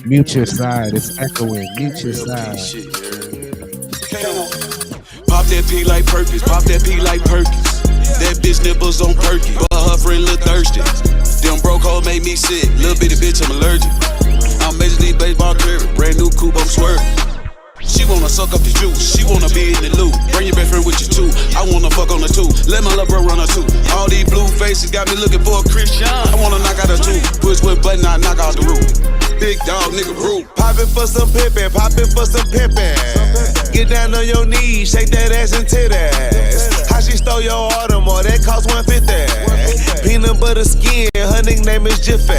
Mute your side. It's echoing. Mute your Real P side. shit, yeah. Pop that P like Perkins, pop that P like Perkins. That bitch nipples on perky, but her friend look thirsty. Them broke hoe made me sick, little bitty bitch, I'm allergic. I'm Major League Baseball career, brand new coupe, I'm swerving. She wanna suck up the juice, she wanna be in the loop. Bring your best friend with you too, I wanna fuck on the two. Let my little bro run her too. All these blue faces got me looking for a Christian. I wanna knock out a two, push with button, I knock out the roof. Big dog, nigga, rude. Poppin' for some pimpin', poppin' for some pimpin'. Get down on your knees, shake that ass and titties. How she stole your Audemars, that cost $150. Peanut butter skin, her nickname is Jiffy.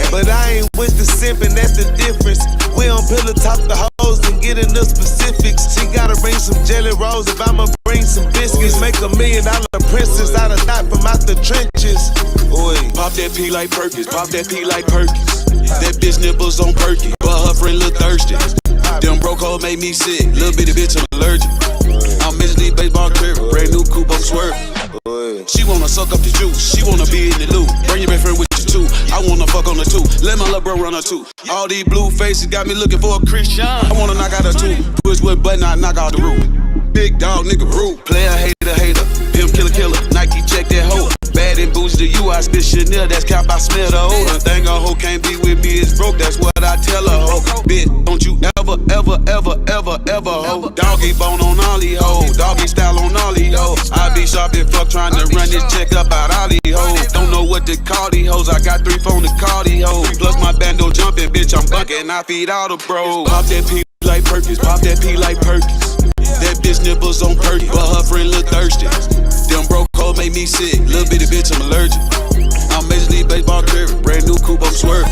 But I ain't with the simpin', that's the difference. We on pillow top the hoes and get in the specifics. She gotta bring some jelly rolls if I'ma bring some biscuits. Make $1 million princess out of thought from out the trenches. Oy. Pop that P like Perkins, pop that P like Perkins. That bitch nipples on perky, but her friend look thirsty. Them broke hoe made me sick, little bitty bitch, I'm allergic. I'm Major League Baseball career, brand new coupe, I'm swerving. She wanna suck up the juice, she wanna be in the loop. Bring your best friend with you too, I wanna fuck on the two. Let my little bro run her too. All these blue faces got me looking for a Christian. I wanna knock out a two, push with button, I knock out the roof. Big dog, nigga, rude. Player, hater, pimp, killer, Nike, check that hoe. Bad and bougie to you, I spit Chanel, that's cap, I smell the odor. Thing a hoe can't be with me, it's broke, that's what I tell her, ho. Bitch, don't you ever, ho. Doggy bone on all these hoes, doggy style on all these hoes. I be sharp and fuck trying to run this check up out all these hoes. Don't know what to call these hoes, I got 3 phones to call these hoes. Plus my bando jumping, bitch, I'm bunking, I feed all the bros. Pop that P like Perkins, pop that P like Perkins. That bitch nipples on perky, but her friend look thirsty. Them broke hoe made me sick, little bitty bitch, I'm allergic. I'm Major League Baseball career, brand new coupe, I'm swerving.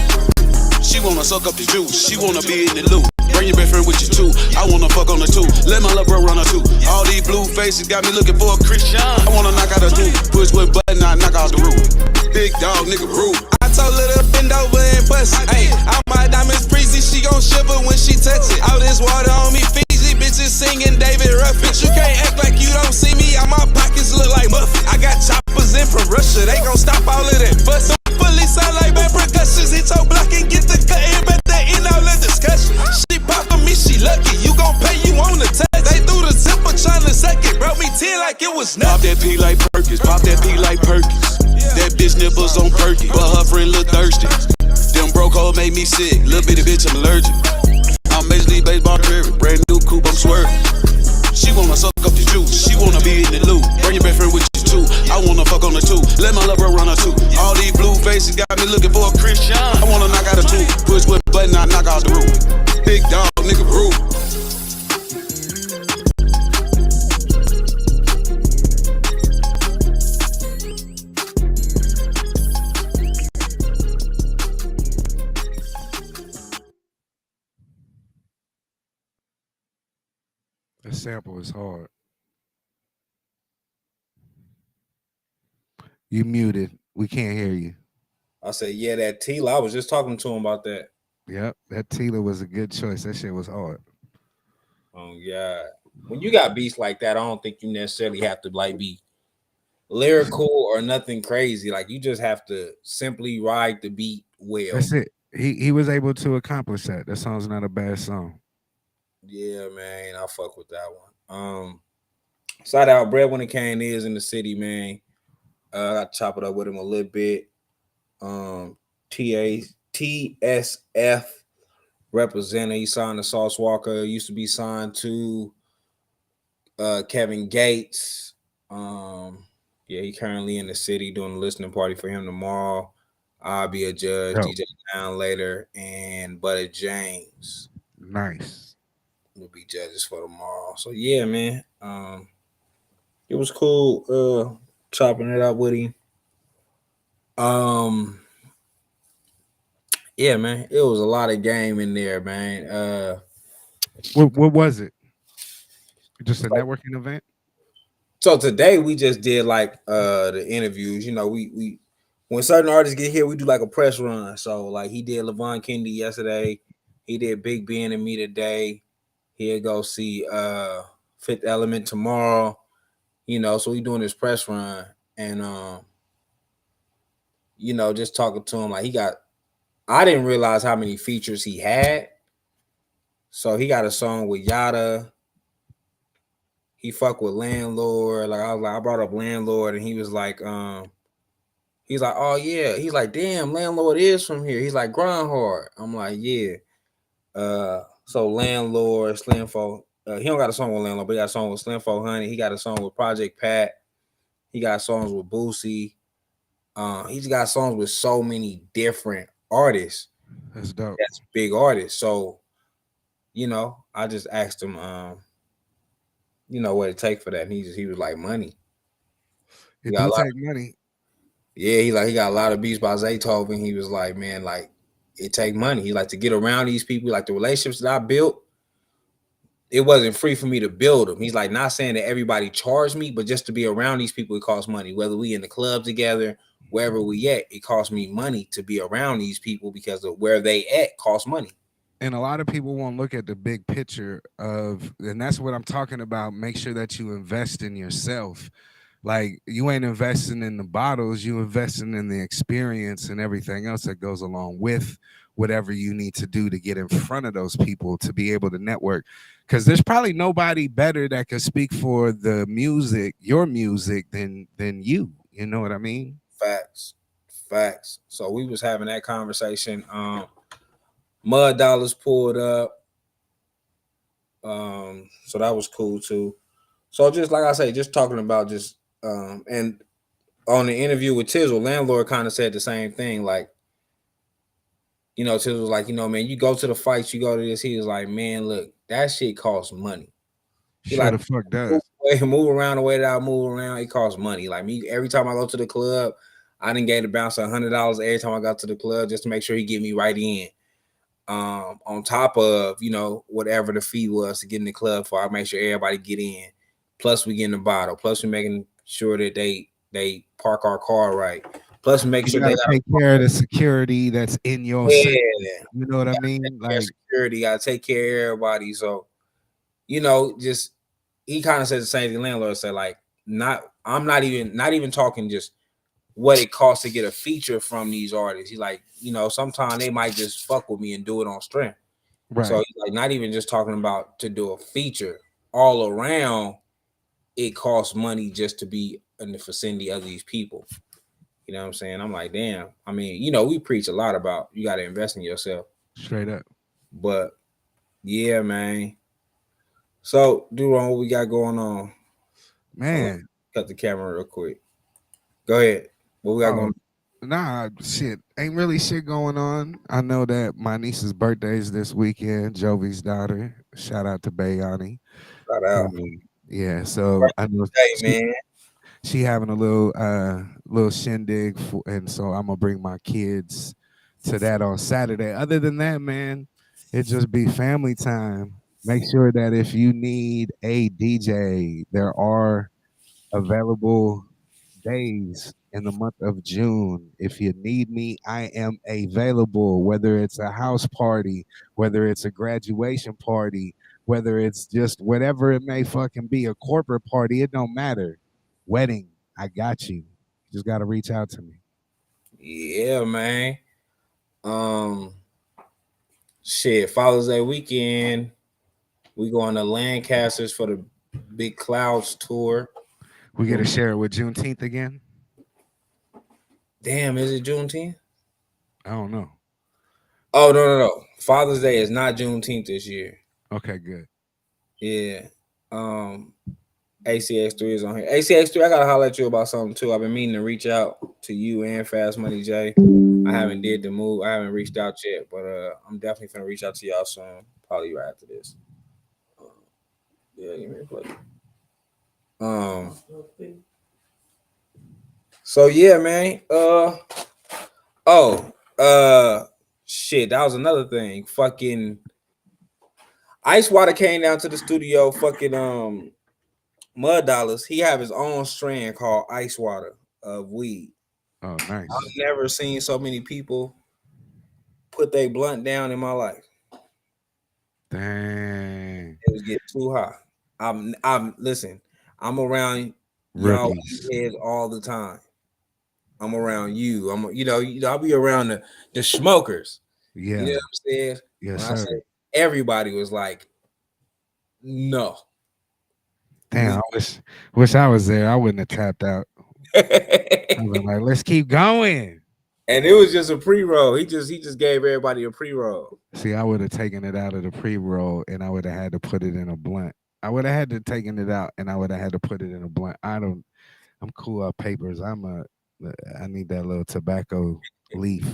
She wanna suck up the juice, she wanna be in the loop. Bring your best friend with you too, I wanna fuck on the two. Let my little bro run her too. All these blue faces got me looking for a Christian. I wanna knock out a two, push with button, I knock out the roof. Big dog, nigga, rude. I told her to bend over and bust it. Ayy, all my diamonds breezy, she gon' shiver when she touch it. All this water on me, Fiji bitches singing David Ruffin. Bitch, you can't act like you don't see me, all my pockets look like muffin. I got choppers in from Russia, they gon' stop all of that bust. Fully sound like bad percussions, hit your block and get the cut in, but they end all the discussion. She pop for me, she lucky, you gon' pay, you on the test. They threw the zipper tryna suck it, broke me 10 like it was nothing. Pop that P like Perkins, pop that P like Perkins. That bitch nipples on perky, but her friend look thirsty. Them broke hoe made me sick, little bitty bitch, I'm allergic. I'm Major League Baseball career, brand new coupe, I'm swerving. She wanna suck up the juice, she wanna be in the loop. Bring your best friend with you too, I wanna fuck on the two. Let my little bro run her too. All these blue faces got me looking for a Christian. I wanna knock out a two, push with button, I knock out the roof. Big dog, nigga, rude. The sample is hard. You muted. We can't hear you. I said, yeah, that Tila. I was just talking to him about that. Yep, that Tila was a good choice. That shit was hard. Oh yeah. When you got beats like that, I don't think you necessarily have to like be lyrical or nothing crazy. Like you just have to simply ride the beat well. That's it. He was able to accomplish that. That song's not a bad song. Yeah, man, I fuck with that one. Shout out Breadwinner Kane is in the city, man. I got to chop it up with him a little bit. TSF representative. He signed to Sauce Walker. Used to be signed to Kevin Gates. Yeah, he currently in the city doing a listening party for him tomorrow. I'll be a judge, DJ Down later, and Butter James. Nice. Will be judges for tomorrow. So yeah, man. It was cool chopping it up with him. Yeah, man. It was a lot of game in there, man. What was it? Just a networking event? So today we just did like the interviews. You know, we when certain artists get here, we do like a press run. So like he did Levon Kennedy yesterday, he did Big Ben and me today. He'll go see Fifth Element tomorrow. You know, so we doing this press run and you know, just talking to him like he got I didn't realize how many features he had. So he got a song with Yada. He fucked with Landlord. Like I brought up Landlord, and he's like, oh yeah. He's like, damn, Landlord is from here. He's like, grind hard. I'm like, yeah. So Landlord, Slimfo. He don't got a song with Landlord, but he got a song with Slimfo Honey. He got a song with Project Pat. He got songs with Boosie. He's got songs with so many different artists. That's dope. That's big artists. So, I just asked him, what it take for that. And he was like, money. It do take money. Yeah, he got a lot of beats by Zaytoven. He was like, man, like it take money. He like to get around these people, like the relationships that I built. It wasn't free for me to build them. He's like, not saying that everybody charged me, but just to be around these people, it costs money. Whether we in the club together, wherever we at, it costs me money to be around these people because of where they at costs money. And a lot of people won't look at the big picture and that's what I'm talking about. Make sure that you invest in yourself. Like you ain't investing in the bottles, you investing in the experience and everything else that goes along with whatever you need to do to get in front of those people to be able to network. Because there's probably nobody better that could speak for the music, your music, than you. You know what I mean? Facts. So we was having that conversation. Mud Dollars pulled up. So that was cool too. So just like I say, just talking about just and on the interview with Tizzle, Landlord kind of said the same thing. Like, Tizzle was like, man, you go to the fights, you go to this. He was like, man, look, that shit costs money. He sure the fuck does. Move around the way that I move around, it costs money. Like me, every time I go to the club, I didn't get to bounce $100 every time I got to the club just to make sure he get me right in. On top of, whatever the fee was to get in the club for, I make sure everybody get in. Plus we get in the bottle. Plus we making sure that they park our car right. Plus we make sure they take care of the security that's in your city. You know what I mean? Like security, gotta take care of everybody. So, just he kind of said the same thing. Landlord said, like, I'm not even talking just what it costs to get a feature from these artists. He's like, sometimes they might just fuck with me and do it on strength. Right. So he's like, not even just talking about to do a feature. All around, it costs money just to be in the vicinity of these people. You know what I'm saying? I'm like, damn. I mean, we preach a lot about you got to invest in yourself. Straight up. But yeah, man. So, Duron, what we got going on? Man. Cut the camera real quick. Go ahead. What we got going on? Nah, shit. Ain't really shit going on. I know that my niece's birthday is this weekend, Jovi's daughter. Shout out to Bayani. Shout out. Yeah, so I know she having a little shindig, and so I'm gonna bring my kids to that on Saturday. Other than that, man, it just be family time. Make sure that if you need a DJ, there are available days in the month of June. If you need me, I am available, whether it's a house party, whether it's a graduation party, whether it's just whatever it may fucking be, a corporate party, it don't matter. Wedding, I got you. You just got to reach out to me. Yeah, man. Shit, Father's Day weekend, we going to Lancasters for the Big Clouds tour. We get to share it with Juneteenth again? Damn, is it Juneteenth? I don't know. Oh, no. Father's Day is not Juneteenth this year. Okay, good. Yeah. ACX3 is on here. ACX3, I gotta holler at you about something too. I've been meaning to reach out to you and Fast Money J. I haven't did the move. I haven't reached out yet, but I'm definitely gonna reach out to y'all soon. Probably right after this. Yeah, give me a play. So yeah, man. Shit, that was another thing. Fucking Ice Water came down to the studio. Fucking Mud Dollars. He have his own strand called Ice Water of weed. Oh, nice. I've never seen so many people put their blunt down in my life. Dang. It was getting too hot. I'm listen. I'm around y'all heads all the time. I'm around you. I'll be around the smokers. Yeah. You know what I'm saying? Yes, When sir. I say everybody was like, no. Damn, I wish I was there. I wouldn't have tapped out. I was like, let's keep going. And it was just a pre-roll. He just gave everybody a pre-roll. See, I would have taken it out of the pre-roll and I would have had to put it in a blunt. I would have had to taken it out and I would have had to put it in a blunt. I'm cool off papers. I need that little tobacco leaf.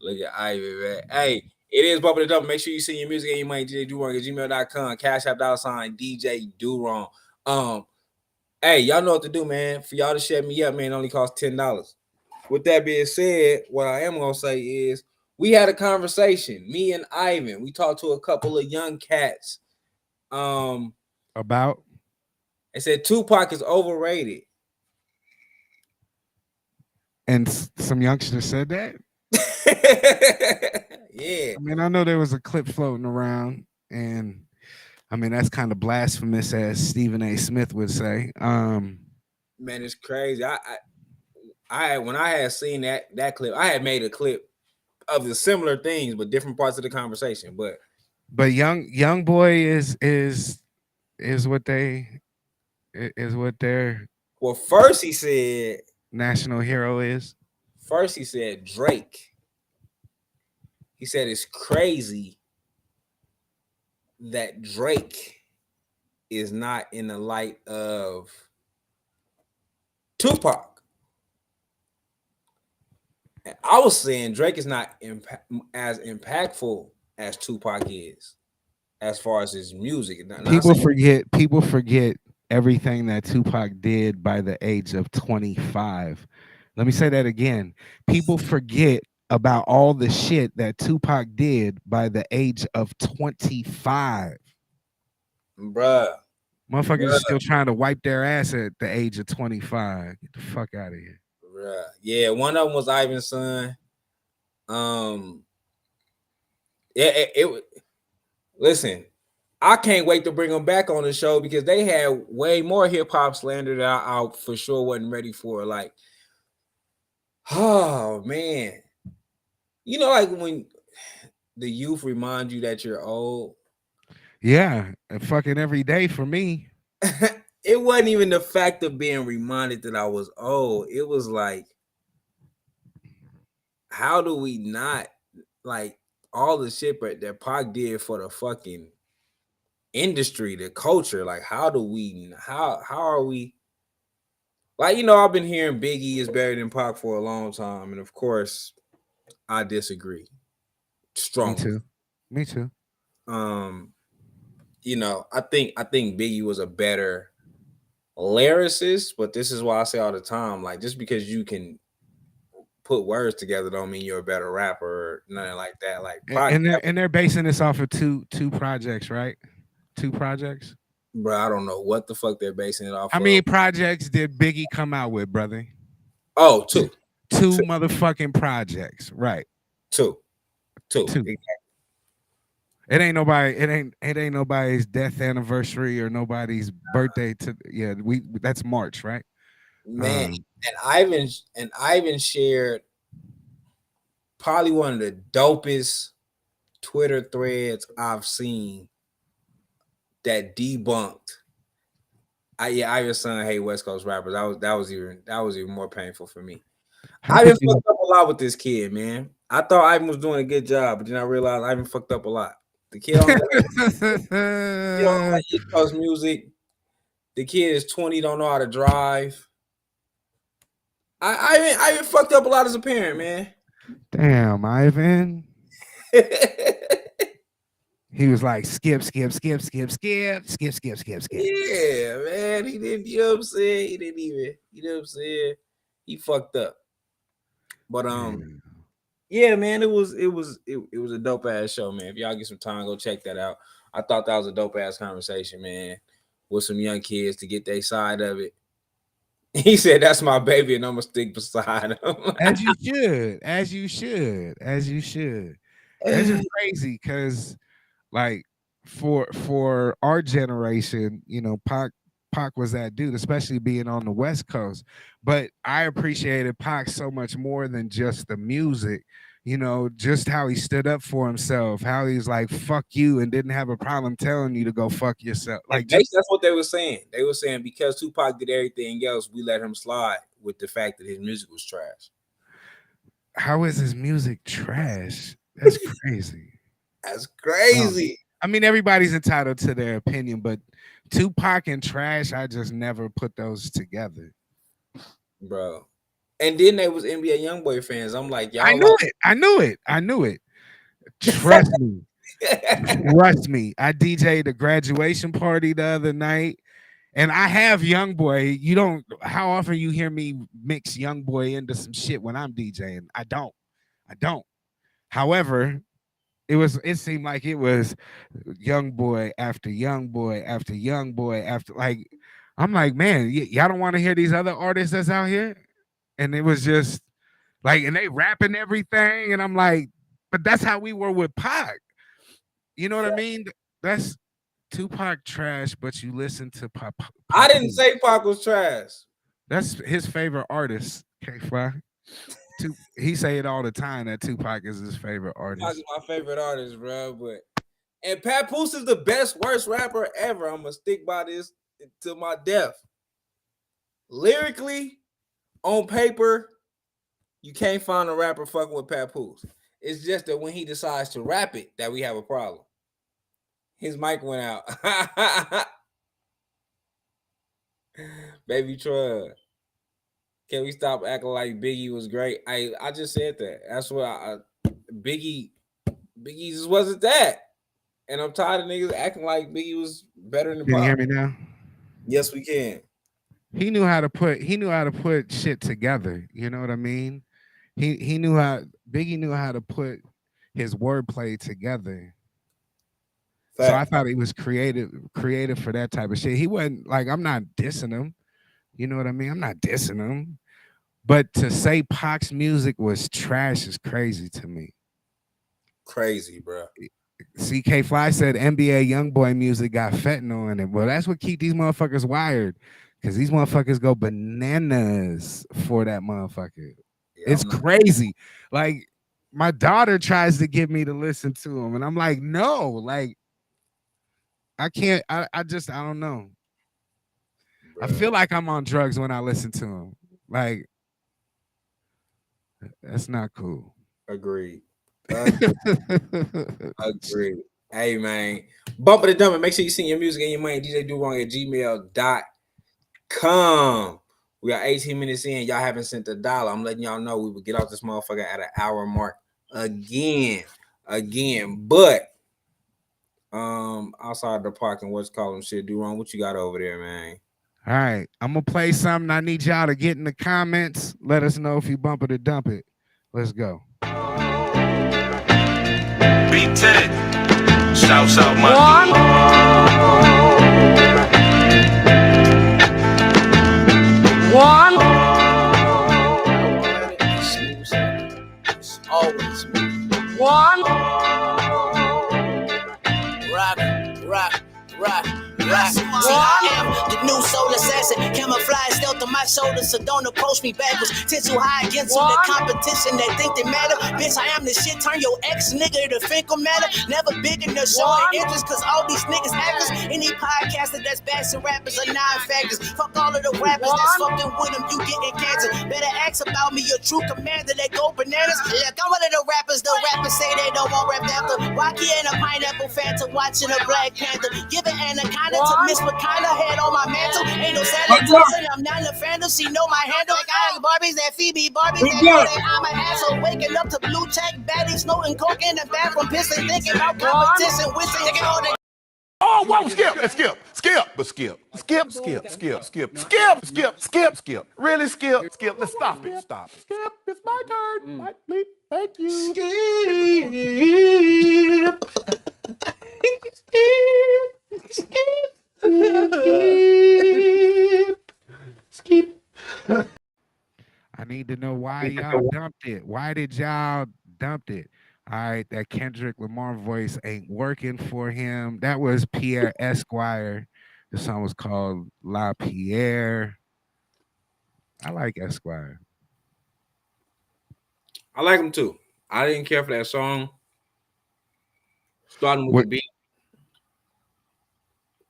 Look at Ivy, man. Hey, it is Bubba the Double. Make sure you send your music and your money DJ Durong at gmail.com. Cash App $ DJ Durong. Hey, y'all know what to do, man. For y'all to shut me up, man, it only costs $10. With that being said, what I am gonna say is we had a conversation, me and Ivan. We talked to a couple of young cats. About? They said Tupac is overrated. And some youngsters said that? Yeah. I mean, I know there was a clip floating around, and I mean that's kind of blasphemous, as Stephen A. Smith would say. Man, it's crazy. I when I had seen that clip, I had made a clip of the similar things, but different parts of the conversation. But young boy is what their well, first he said national hero is. First he said Drake. He said it's crazy that Drake is not in the light of Tupac. And I was saying Drake is not as impactful as Tupac is, as far as his music. People forget everything that Tupac did by the age of 25. Let me say that again. People forget about all the shit that Tupac did by the age of 25. Bruh. Motherfuckers are still trying to wipe their ass at the age of 25. Get the fuck out of here. Bruh. Yeah, one of them was Ivan's son. Listen, I can't wait to bring them back on the show because they had way more hip hop slander that I for sure wasn't ready for. Like, oh man, you know, like when the youth remind you that you're old. Yeah, and fucking every day for me. It wasn't even the fact of being reminded that I was old. It was like, how do we not like all the shit that Pac did for the fucking industry, the culture? Like, how are we? Like, you know, I've been hearing Biggie is better than Pac for a long time, and of course, I disagree strongly. Me too. You know, I think Biggie was a better lyricist, but this is why I say all the time, like, just because you can put words together don't mean you're a better rapper or nothing like that. Like, and they're basing this off of two projects, right? 2 projects. Bro, I don't know what the fuck they're basing it off. How many projects did Biggie come out with, brother? Oh, 2. 2 motherfucking projects, right? 2. Exactly. It ain't nobody's death anniversary or nobody's birthday. That's March, right? Man, and Ivan shared probably one of the dopest Twitter threads I've seen that debunked. Ivan's son hate West Coast rappers. That was even more painful for me. Ivan fucked up a lot with this kid, man. I thought Ivan was doing a good job, but then I realized Ivan fucked up a lot. The kid on East Coast music. The kid is 20, don't know how to drive. Ivan fucked up a lot as a parent, man. Damn, Ivan. He was like, skip. Yeah, man. He didn't, you know what I'm saying? He didn't even, you know what I'm saying? He fucked up. But yeah, man, it was a dope ass show, man. If y'all get some time, go check that out. I thought that was a dope ass conversation, man, with some young kids to get their side of it. He said, "That's my baby, and I'm gonna stick beside him." As you should. It's just crazy because, like, for our generation, you know, Pac Pac was that dude, especially being on the West Coast. But I appreciated Pac so much more than just the music. You know, just how he stood up for himself, how he's like, fuck you, and didn't have a problem telling you to go fuck yourself. Like, that's what they were saying. They were saying because Tupac did everything else, we let him slide with the fact that his music was trash. How is his music trash? That's crazy. That's crazy. I mean, everybody's entitled to their opinion, but Tupac and trash, I just never put those together. Bro. And then they was NBA YoungBoy fans. I'm like, y'all. I knew it. Trust me. Trust me. I DJ'd the graduation party the other night, and I have YoungBoy. You don't. How often you hear me mix YoungBoy into some shit when I'm DJing? I don't. However, it seemed like it was YoungBoy after YoungBoy after YoungBoy after, like, I'm like, man, y'all don't want to hear these other artists that's out here? And it was just like, and they rapping everything, and I'm like, but that's how we were with Pac. You know what I mean? That's Tupac trash, but you listen to Pac. I didn't say Pac was trash. That's his favorite artist, K-Fly. He say it all the time that Tupac is his favorite artist. Tupac is my favorite artist, bro. And Papoose is the best, worst rapper ever. I'm gonna stick by this to my death. Lyrically, on paper, you can't find a rapper fucking with Papoose. It's just that when he decides to rap it, that we have a problem. His mic went out. Baby Troy. Can we stop acting like Biggie was great? I just said that. That's what Biggie just wasn't that. And I'm tired of niggas acting like Biggie was better than Pac. Can you hear me now? Yes, we can. He knew how to put shit together. You know what I mean? Biggie knew how to put his wordplay together. Fact. So I thought he was creative for that type of shit. He wasn't like, I'm not dissing him. You know what I mean? I'm not dissing him. But to say Pac's music was trash is crazy to me. Crazy, bro. CK Fly said NBA YoungBoy music got fentanyl in it. Well, that's what keep these motherfuckers wired. Because these motherfuckers go bananas for that motherfucker. Yeah, it's crazy. Like, my daughter tries to get me to listen to him. And I'm like, no. Like, I can't. I don't know. Bro. I feel like I'm on drugs when I listen to him. Like, that's not cool. Agreed. Agreed. Hey, man. Bump it and dump it. Make sure you send your music and your money. DJDuwrong@gmail.com. We got 18 minutes in. Y'all haven't sent $1. I'm letting y'all know we will get off this motherfucker at an hour mark again. But outside the park and what's calling shit, Duwrong, what you got over there, man? All right, I'm gonna play something. I need y'all to get in the comments. Let us know if you bump it or dump it. Let's go. B10, shouts out my One. Always. One. Rock. See, I am the new soul assassin. Camouflage stealth on my shoulders, so don't approach me backwards. Tend too high against the competition that think they matter. Bitch, I am the shit. Turn your ex nigga to Finkel matter. Never big enough showing interest, cause all these niggas actors. Any podcaster that's bashing rappers are non-factors. Fuck all of the rappers that's fucking with them, you getting cancer. Better ask about me, your true commander, they go bananas. Look, I'm one of the rappers say they don't want rap after. Wacky and a pineapple fan to watching a Black Panther. Give an anaconda to Miss Wakanda, head on my mantle. Ain't no Sally I'm not a phantom, she know my handle. I got Barbies that Phoebe, Barbies that know that I'm an asshole. Waking up to blue check, baddies, snorting coke in the bathroom, pissing, thinking about competition, wishing they all the. Oh, whoa, skip. Really skip. Let's stop it. Skip, it's my turn. Mike, please. Thank you. Skip. I need to know why y'all dumped it. Why did y'all dump it? All right, that Kendrick Lamar voice ain't working for him. That was Pierre Esquire The song was called La Pierre. I like Esquire. I like him too. I didn't care for that song. Starting with the beat.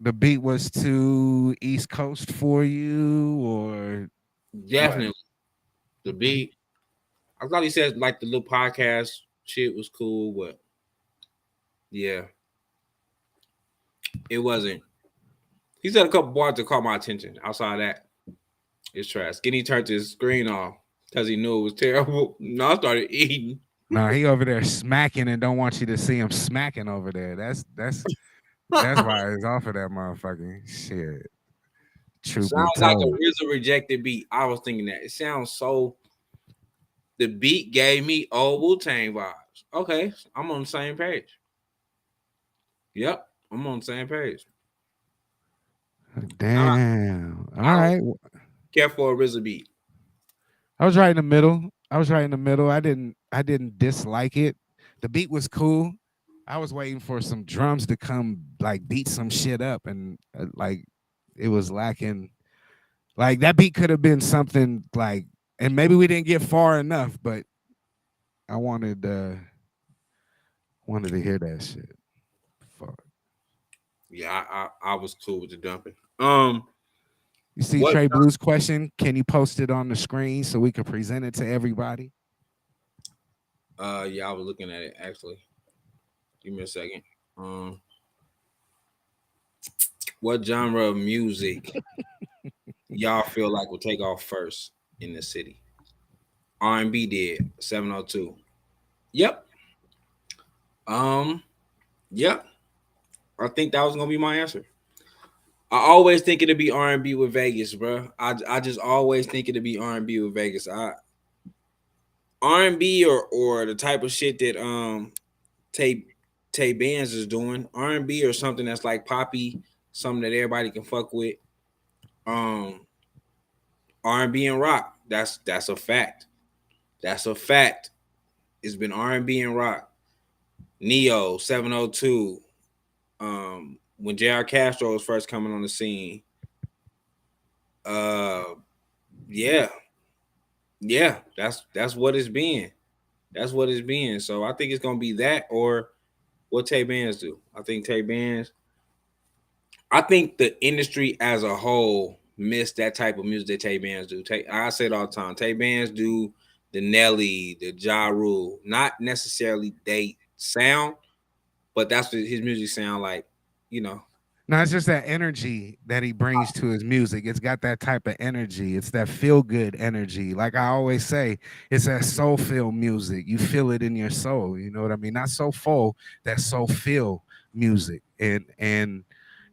The beat was too East Coast for you, or Definitely what? The beat. I thought he said like the little podcast shit was cool, but yeah, it wasn't. He said a couple bars that caught my attention. Outside that, it's trash. Skinny turned his screen off because he knew it was terrible. No, I started eating. No, he over there smacking and don't want you to see him smacking over there. That's why he's off of that motherfucking shit. Sounds like a RZA rejected beat. I was thinking that. It sounds so. The beat gave me old Wu-Tang vibes. Okay, I'm on the same page. Yep, I'm on the same page. Damn. All right. Care for a RZA beat. I was right in the middle. I didn't dislike it. The beat was cool. I was waiting for some drums to come like beat some shit up, and like it was lacking. Like that beat could have been something like, and maybe we didn't get far enough, but I wanted to hear that shit. Fuck. Yeah, I was cool with the dumping. You see Trey Blue's question? Can you post it on the screen so we can present it to everybody? Yeah, I was looking at it actually. Give me a second. What genre of music y'all feel like will take off first in the city? R&B did 702. Yep. Yep. I think that was gonna be my answer. I always think it'd be R&B with Vegas, bro. I just always think it'd be R&B with Vegas. R&B or the type of shit that Tay Bands is doing. R&B or something that's like poppy, something that everybody can fuck with. R&B and rock. That's a fact. That's a fact. It's been R&B and rock. Neo, 702. When J.R. Castro was first coming on the scene. Yeah, that's what it's been. That's what it's been. So I think it's gonna be that or what Tay Bands do. I think the industry as a whole missed that type of music that Tay Bands do. I say it all the time. Tay Bands do the Nelly, the Ja Rule, not necessarily they sound, but that's what his music sound like, you know. No, it's just that energy that he brings to his music. It's got that type of energy. It's that feel-good energy. Like I always say, it's that soul-feel music. You feel it in your soul. You know what I mean? Not soulful, that soul-feel music. And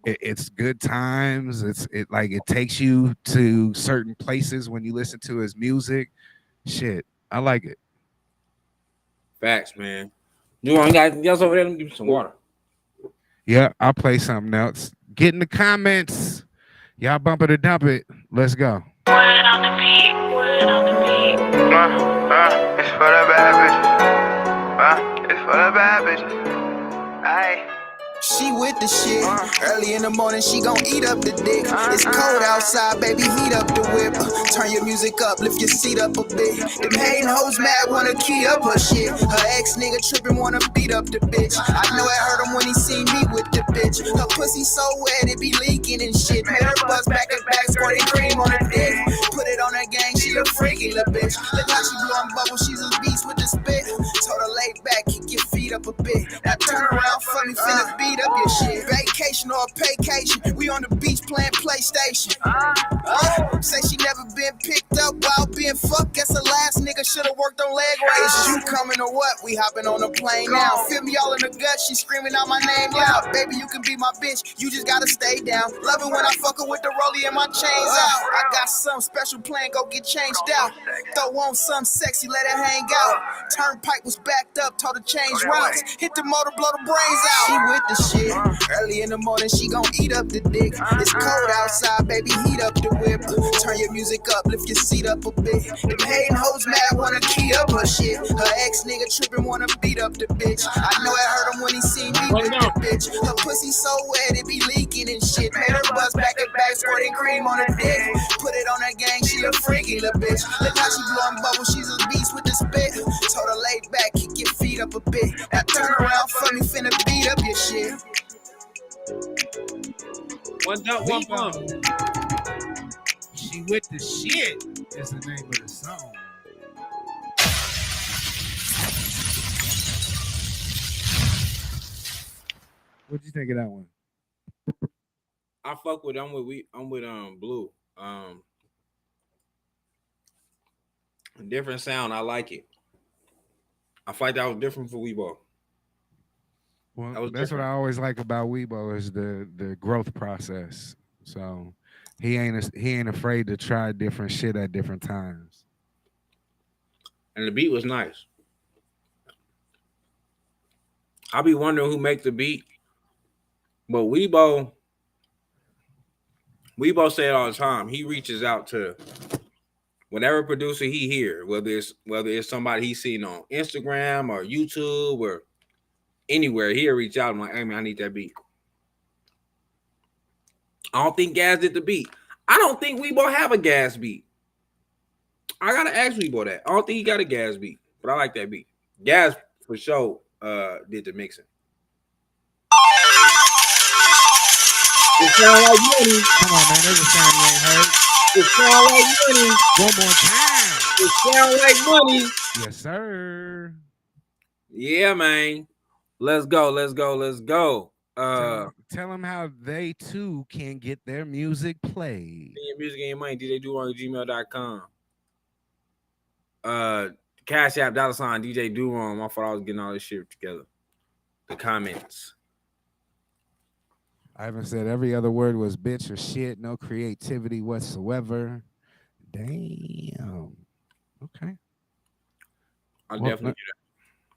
it's good times. It takes you to certain places when you listen to his music. Shit, I like it. Facts, man. You want guys over there? Let me give you some water. Yeah, I'll play something else. Get in the comments. Y'all bump it or dump it. Let's go. Put it on the beat. It's for the bad bitches. It's for the bad bitches. Aye. She with the shit. Early in the morning, she gon' eat up the dick. It's cold outside, baby, heat up the whip. Turn your music up, lift your seat up a bit. Them hating hoes mad, wanna key up her shit. Her ex nigga trippin', wanna beat up the bitch. I know it hurt him when he seen me with the bitch. Her pussy so wet, it be leaking and shit. Made her bust back and back, squirting cream on her dick. Put it on her gang, she a freaky little bitch. Look how she blowin' bubbles, she's a beast with the spit. Told her lay back, kick your feet up a bit. Now turn around for me, finna beat up your shit. Vacation or paycation, we on the beach playing PlayStation. Say she never been picked up while being fucked. Guess the last nigga should've worked on leg raise. Is you coming or what? We hopping on a plane now. Feel me all in the gut, she screaming out my name loud. Baby, you can be my bitch, you just gotta stay down. Love it when I fuck her with the rollie and my chains out. I got some special plan, go get changed out. Throw on some sexy, let it hang out. Turnpike was backed up, told her change routes. Hit the motor, blow the brains out. She with the shit. Early in the morning, she gon' eat up the dick. It's cold outside, baby, heat up the whip. Turn your music up, lift your seat up a bit. Them hating hoes mad, wanna key up her shit. Her ex nigga trippin', wanna beat up the bitch. I know it hurt him when he seen me with the bitch. Her pussy so wet, it be leaking and shit. Made her bust back and back, squirting cream on her dick. Put it on her gang, she a freaky little bitch. Look how she blowing bubbles, she's a beast with the spit. Told her lay back, kick your feet up a bit. Now turn around for me, finna beat up your shit. One dump, one pump. She with the shit is the name of the song. What'd you think of that one? I fuck with. I'm with Blue. Different sound. I like it. I feel like that was different for Weebo. Well, that's what I always like about Weebo is the growth process. So he ain't afraid to try different shit at different times. And the beat was nice. I be wondering who make the beat, but Weebo say it all the time. He reaches out to whatever producer he hear, whether it's somebody he's seen on Instagram or YouTube or anywhere, he'll reach out and like, hey man, I need that beat. I don't think Gas did the beat. I don't think Weebo have a Gas beat. I gotta ask Weebo that. I don't think he got a Gas beat, but I like that beat. Gas for sure did the mixing. It sound like money. Come on, man. There's a sound you ain't heard. It sound like money. One more time. It sound like money. Yes, sir. Yeah, man. Let's go. Tell them how they too can get their music played. Your music and your money, DJDuron@gmail.com. Cash App, $ DJ Duron. I thought I was getting all this shit together. The comments. I haven't said every other word was bitch or shit. No creativity whatsoever. Damn. Okay. I'll definitely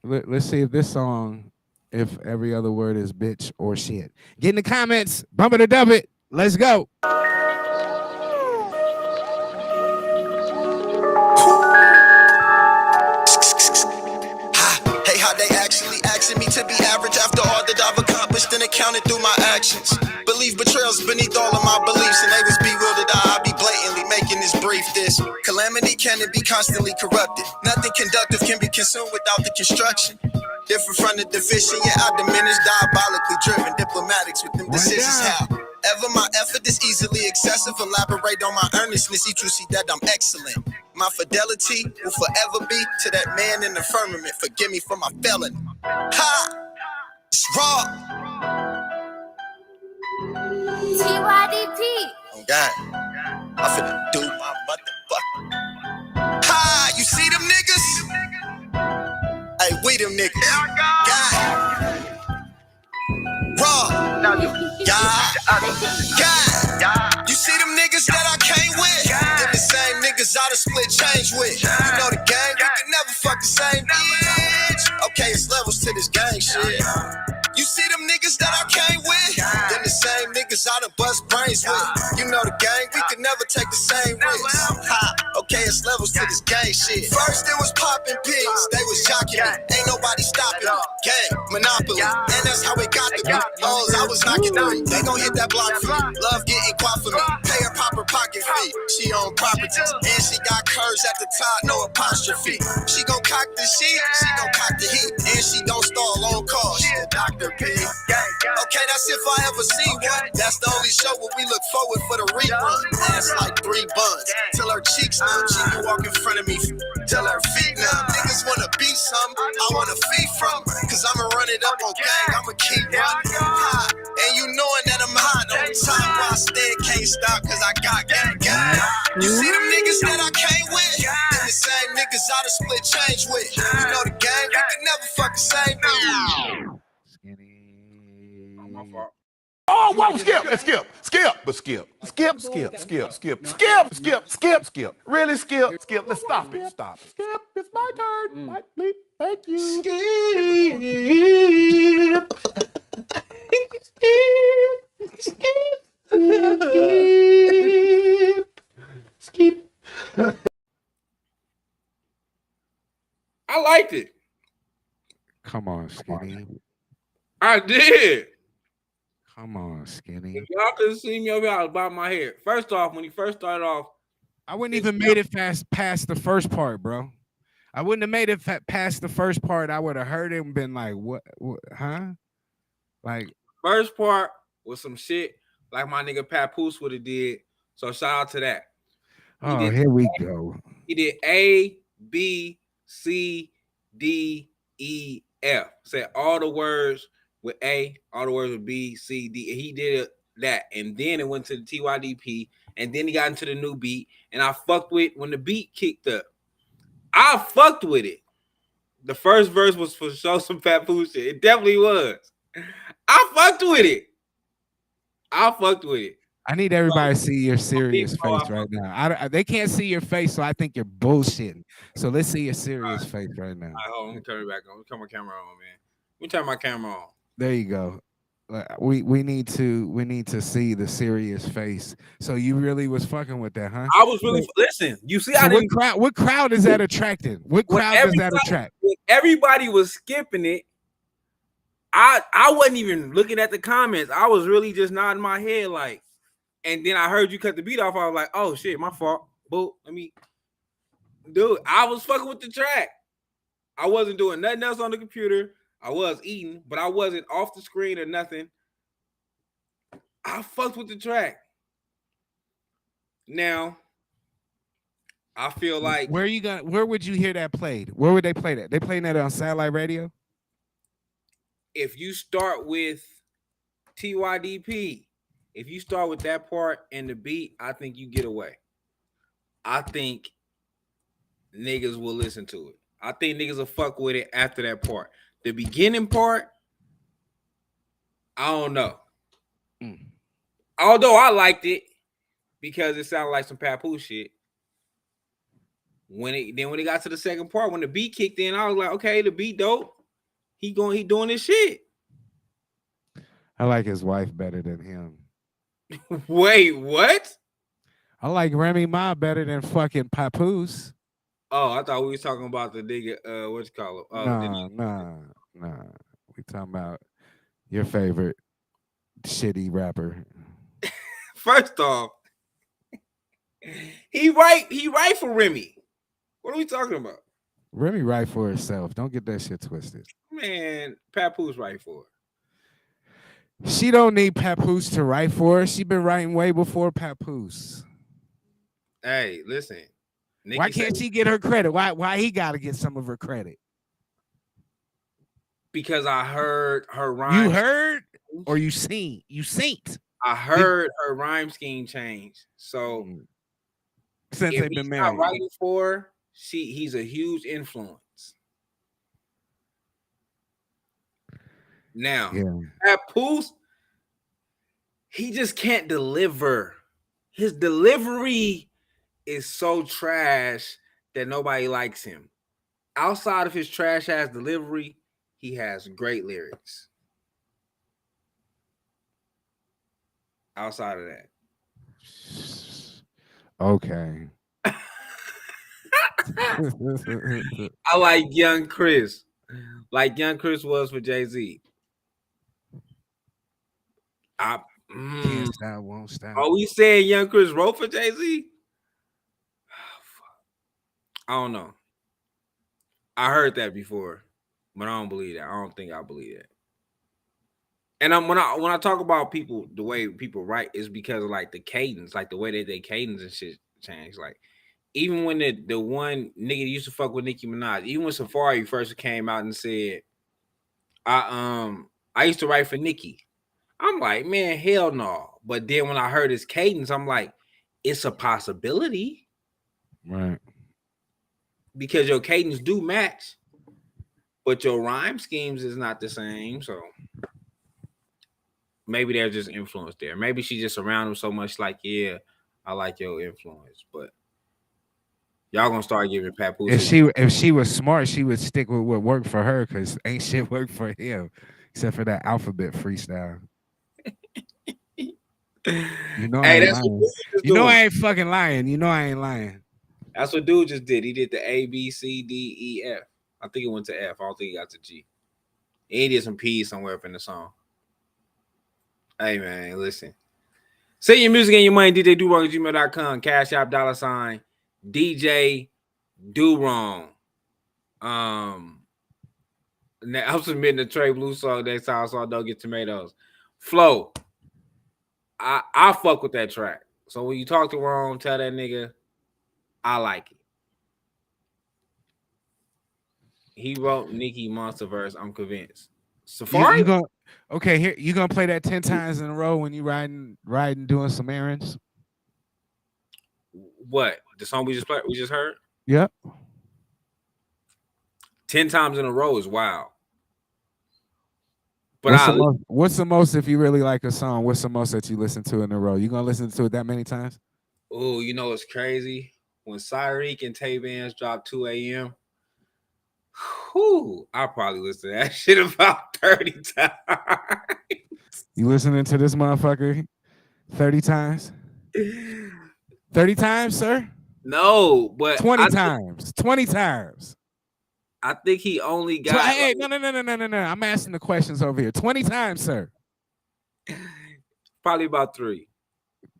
do that. Let's see if this song, if every other word is bitch or shit. Get in the comments. Bump it or dub it. Let's go. Hey, how they actually asking me to be average after all that I've accomplished and accounted through my actions. Believe betrayals beneath all of my beliefs, and they was bewildered. I be blatantly making this brief. This calamity can it be constantly corrupted. Nothing conductive can be consumed without the construction. Different from the division, yeah, I diminish, diabolically driven. Diplomatics with them decisions, how ever my effort is easily excessive. Elaborate on my earnestness, each will see that I'm excellent. My fidelity will forever be to that man in the firmament. Forgive me for my felony. Ha! It's raw. TYDP. Oh God, I'm finna do my motherfucker. Ha! You see them niggas? Hey, we them niggas. God. Raw. God. You see them niggas that I came with? Them the same niggas I done split change with. You know the gang, you can never fuck the same bitch. Okay, it's levels to this gang shit. You see them niggas that I came with? Them the same niggas I done bust brains with. You know the gang, we could never take the same risk. Ha, okay, it's levels to this gang shit. First it was popping pigs, they was jocking me. Ain't nobody stopping me. Gang, monopoly, and that's how it got to me. Hoes, I was knocking three. They gon' hit that block for me. Love getting quaff for me. Pay her proper pocket fee. She own properties, and she got curves at the top, no apostrophe. She gon' cock the sheet, she gon' cock the heat, and she don't stall on call. She a Dr. P. Okay, that's if I ever see one. That's the only show where we look forward for the rerun. Ass like 3 buns, till her cheeks numb. She can walk in front of me, till her feet numb. Niggas wanna be some, I wanna feed from her. Cause I'ma run it up on gang, I'ma keep running high. And you knowing that I'm hot on top, where I stand, can't stop, cause I got gang. You see them niggas that I came with? Them the same niggas I done split change with. You know the gang, we could never fuck the same nigga. Oh, whoa, skip. Really, skip. Let's stop it. Skip, it's my turn. My please, thank you. I liked it. Come on, Skinny. I did. Come on, Skinny. If y'all could see me over here, I was bobbing my head. First off, when he first started off, I wouldn't even made it past the first part, bro. I wouldn't have made it past the first part. I would have heard it and been like, what huh? Like, first part was some shit like my nigga Papoose would have did. So shout out to that. Here we go. He did A, B, C, D, E, F. Said all the words with A, all the words with B, C, D. He did that. And then it went to the TYDP. And then he got into the new beat. And I fucked with when the beat kicked up. I fucked with it. The first verse was for show some Papoose shit. It definitely was. I fucked with it. I need everybody to see your serious face right now. They can't see your face, so I think you're bullshitting. So let's see your serious face right now. All right, hold on, let me turn it back on. Let me turn my camera on, man. Let me turn my camera on. There you go. We need to see the serious face. So you really was fucking with that, huh? I was really listen. You see, so what crowd is that attracting? What crowd does that attract? Everybody was skipping it. I wasn't even looking at the comments. I was really just nodding my head like, and then I heard you cut the beat off. I was like, oh shit, my fault. Boo. Dude, I was fucking with the track. I wasn't doing nothing else on the computer. I was eating, but I wasn't off the screen or nothing. I fucked with the track. Now, I feel like where would you hear that played? Where would they play that? They playing that on satellite radio? If you start with TYDP, if you start with that part and the beat, I think you get away. I think niggas will listen to it. I think niggas will fuck with it after that part. The beginning part, I don't know. Although I liked it because it sounded like some Papoose shit. When it got to the second part, when the beat kicked in, I was like, okay, the beat dope. He doing his shit. I like his wife better than him. Wait, what? I like Remy Ma better than fucking Papoose. Oh, I thought we was talking about the nigga, what you call him? Nah. We talking about your favorite shitty rapper. First off, he right for Remy. What are we talking about? Remy right for herself. Don't get that shit twisted. Man, Papoose right for her. She don't need Papoose to write for her. She been writing way before Papoose. Hey, listen. Why can't she get her credit? Why he got to get some of her credit? Because I heard her rhyme. You heard or you seen? You synced. I heard her rhyme scheme change. So since they've been married, not writing for her, he's a huge influence. Now, Papoose, he just can't deliver. His delivery is so trash that nobody likes him. Outside of his trash ass delivery, he has great lyrics. Outside of that. Okay. I like Young Chris. Like Young Chris was for Jay-Z. Can't stop, won't stop. Are we saying Young Chris wrote for Jay-Z? I don't know. I heard that before, but I don't believe that. I don't think I believe that. And when I talk about people, the way people write is because of like the cadence, like the way that they cadence and shit change. Like even when the one nigga used to fuck with Nicki Minaj, even when Safari first came out and said, I used to write for Nicki. I'm like, man, hell no. But then when I heard his cadence, I'm like, it's a possibility. Right. Because your cadence do match, but your rhyme schemes is not the same. So maybe there's just influence there. Maybe she's just around him so much like, yeah, I like your influence. But y'all gonna start giving Papoose. If she was smart, she would stick with what worked for her because ain't shit worked for him except for that alphabet freestyle. You know, hey, I ain't fucking lying. You know I ain't lying. That's what dude just did. He did the A, B, C, D, E, F. I think it went to F. I don't think he got to G. He did some P's somewhere up in the song. Hey man, listen. Send your music and your money, DJ Do Wrong at gmail.com, Cash App, $ DJ Do Wrong. I'm submitting the Trey Blue song next time, so I don't get tomatoes. Flo, I fuck with that track. So when you talk to Wrong, tell that nigga I like it. He wrote Nicki Monsterverse. I'm convinced. Safari. Okay, here you gonna play that 10 times in a row when you riding doing some errands. What the song we just heard? Yep. 10 times in a row is wild. But what's the most if you really like a song? What's the most that you listen to in a row? You gonna listen to it that many times? Oh, you know it's crazy when Cyreek and Tay Vance drop 2 a.m. I'll probably listen to that shit about 30 times. You listening to this motherfucker 30 times? 30 times, sir? No, but 20 times. 20 times. I think he only got. Hey, no. I'm asking the questions over here. 20 times, sir. Probably about 3.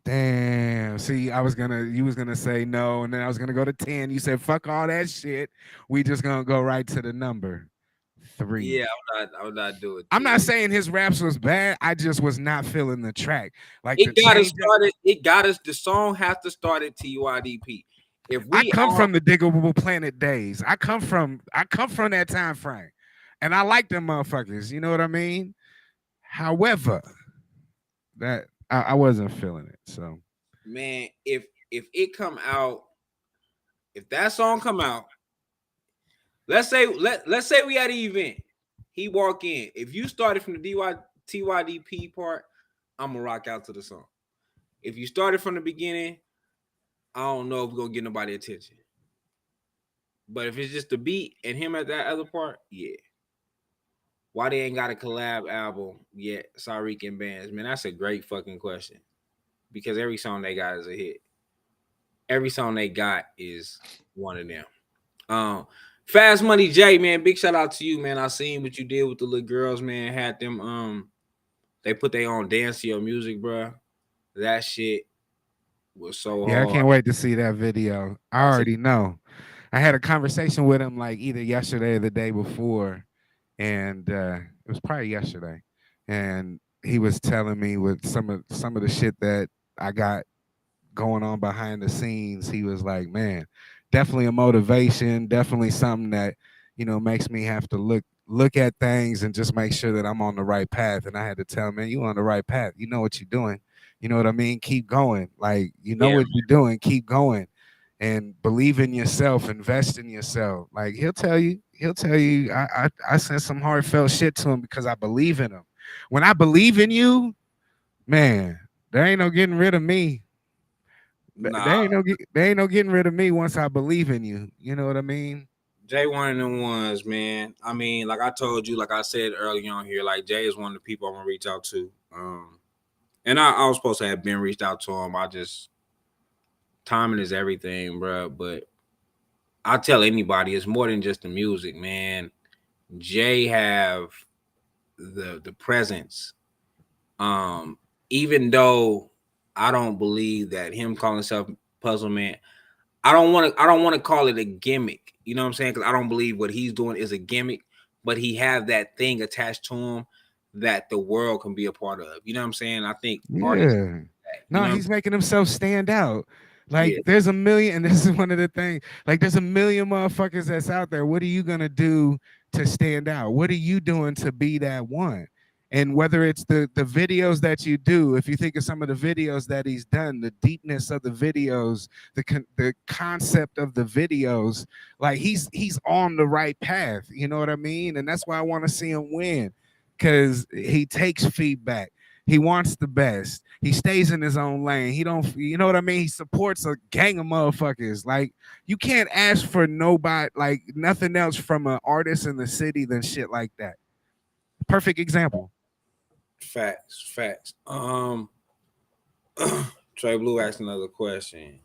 Damn. See, you was gonna say no, and then I was gonna go to 10. You said fuck all that shit. We just gonna go right to the number 3. Yeah, I'm not doing. I'm not saying his raps was bad. I just was not feeling the track. Like it got us started. It got us. The song has to start at TYDP. If I come from the Diggable Planet days, I come from that time frame, and I like them motherfuckers. You know what I mean? However, that I wasn't feeling it. So, man, if it come out, if that song come out, let's say we had an event, he walk in. If you started from the TYDP part, I'm gonna rock out to the song. If you started from the beginning, I don't know if we're gonna get nobody attention. But if it's just the beat and him at that other part, yeah. Why they ain't got a collab album yet? Cyreek and Bands, man, that's a great fucking question. Because every song they got is a hit. Every song they got is one of them. Fast Money J, man, big shout out to you, man. I seen what you did with the little girls, man. Had them, they put their own dance to your music, bro. That shit was so hard. Yeah, I can't wait to see that video. I already know. I had a conversation with him like either yesterday or the day before, and it was probably yesterday. And he was telling me with some of the shit that I got going on behind the scenes. He was like, man, definitely a motivation, definitely something that, you know, makes me have to look at things and just make sure that I'm on the right path. And I had to tell him, man, you on the right path. You know what you're doing. You know what I mean? Keep going. Like, you know what you're doing. Keep going. And believe in yourself. Invest in yourself. Like, he'll tell you, I sent some heartfelt shit to him because I believe in him. When I believe in you, man, there ain't no getting rid of me. Nah. There ain't no getting rid of me once I believe in you. You know what I mean? Jay one of them ones, man. I mean, like I told you, like I said early on here, like Jay is one of the people I'm gonna reach out to. And I was supposed to have been reached out to him. Timing is everything, bro. But I tell anybody, it's more than just the music, man. Jay have the presence. Even though I don't believe that him calling himself Puzzle Man, I don't want to call it a gimmick. You know what I'm saying? Because I don't believe what he's doing is a gimmick, but he have that thing attached to him that the world can be a part of. You know what I'm saying? I think he's making himself stand out. Like there's a million, and this is one of the things, like there's a million motherfuckers that's out there. What are you gonna do to stand out? What are you doing to be that one? And whether it's the videos that you do, if you think of some of the videos that he's done, the deepness of the videos, the concept of the videos, like he's on the right path. You know what I mean? And that's why I want to see him win, because he takes feedback. He wants the best. He stays in his own lane. He don't, you know what I mean? He supports a gang of motherfuckers. Like, you can't ask for nobody, like nothing else from an artist in the city than shit like that. Perfect example. Facts. Trey Blue asked another question.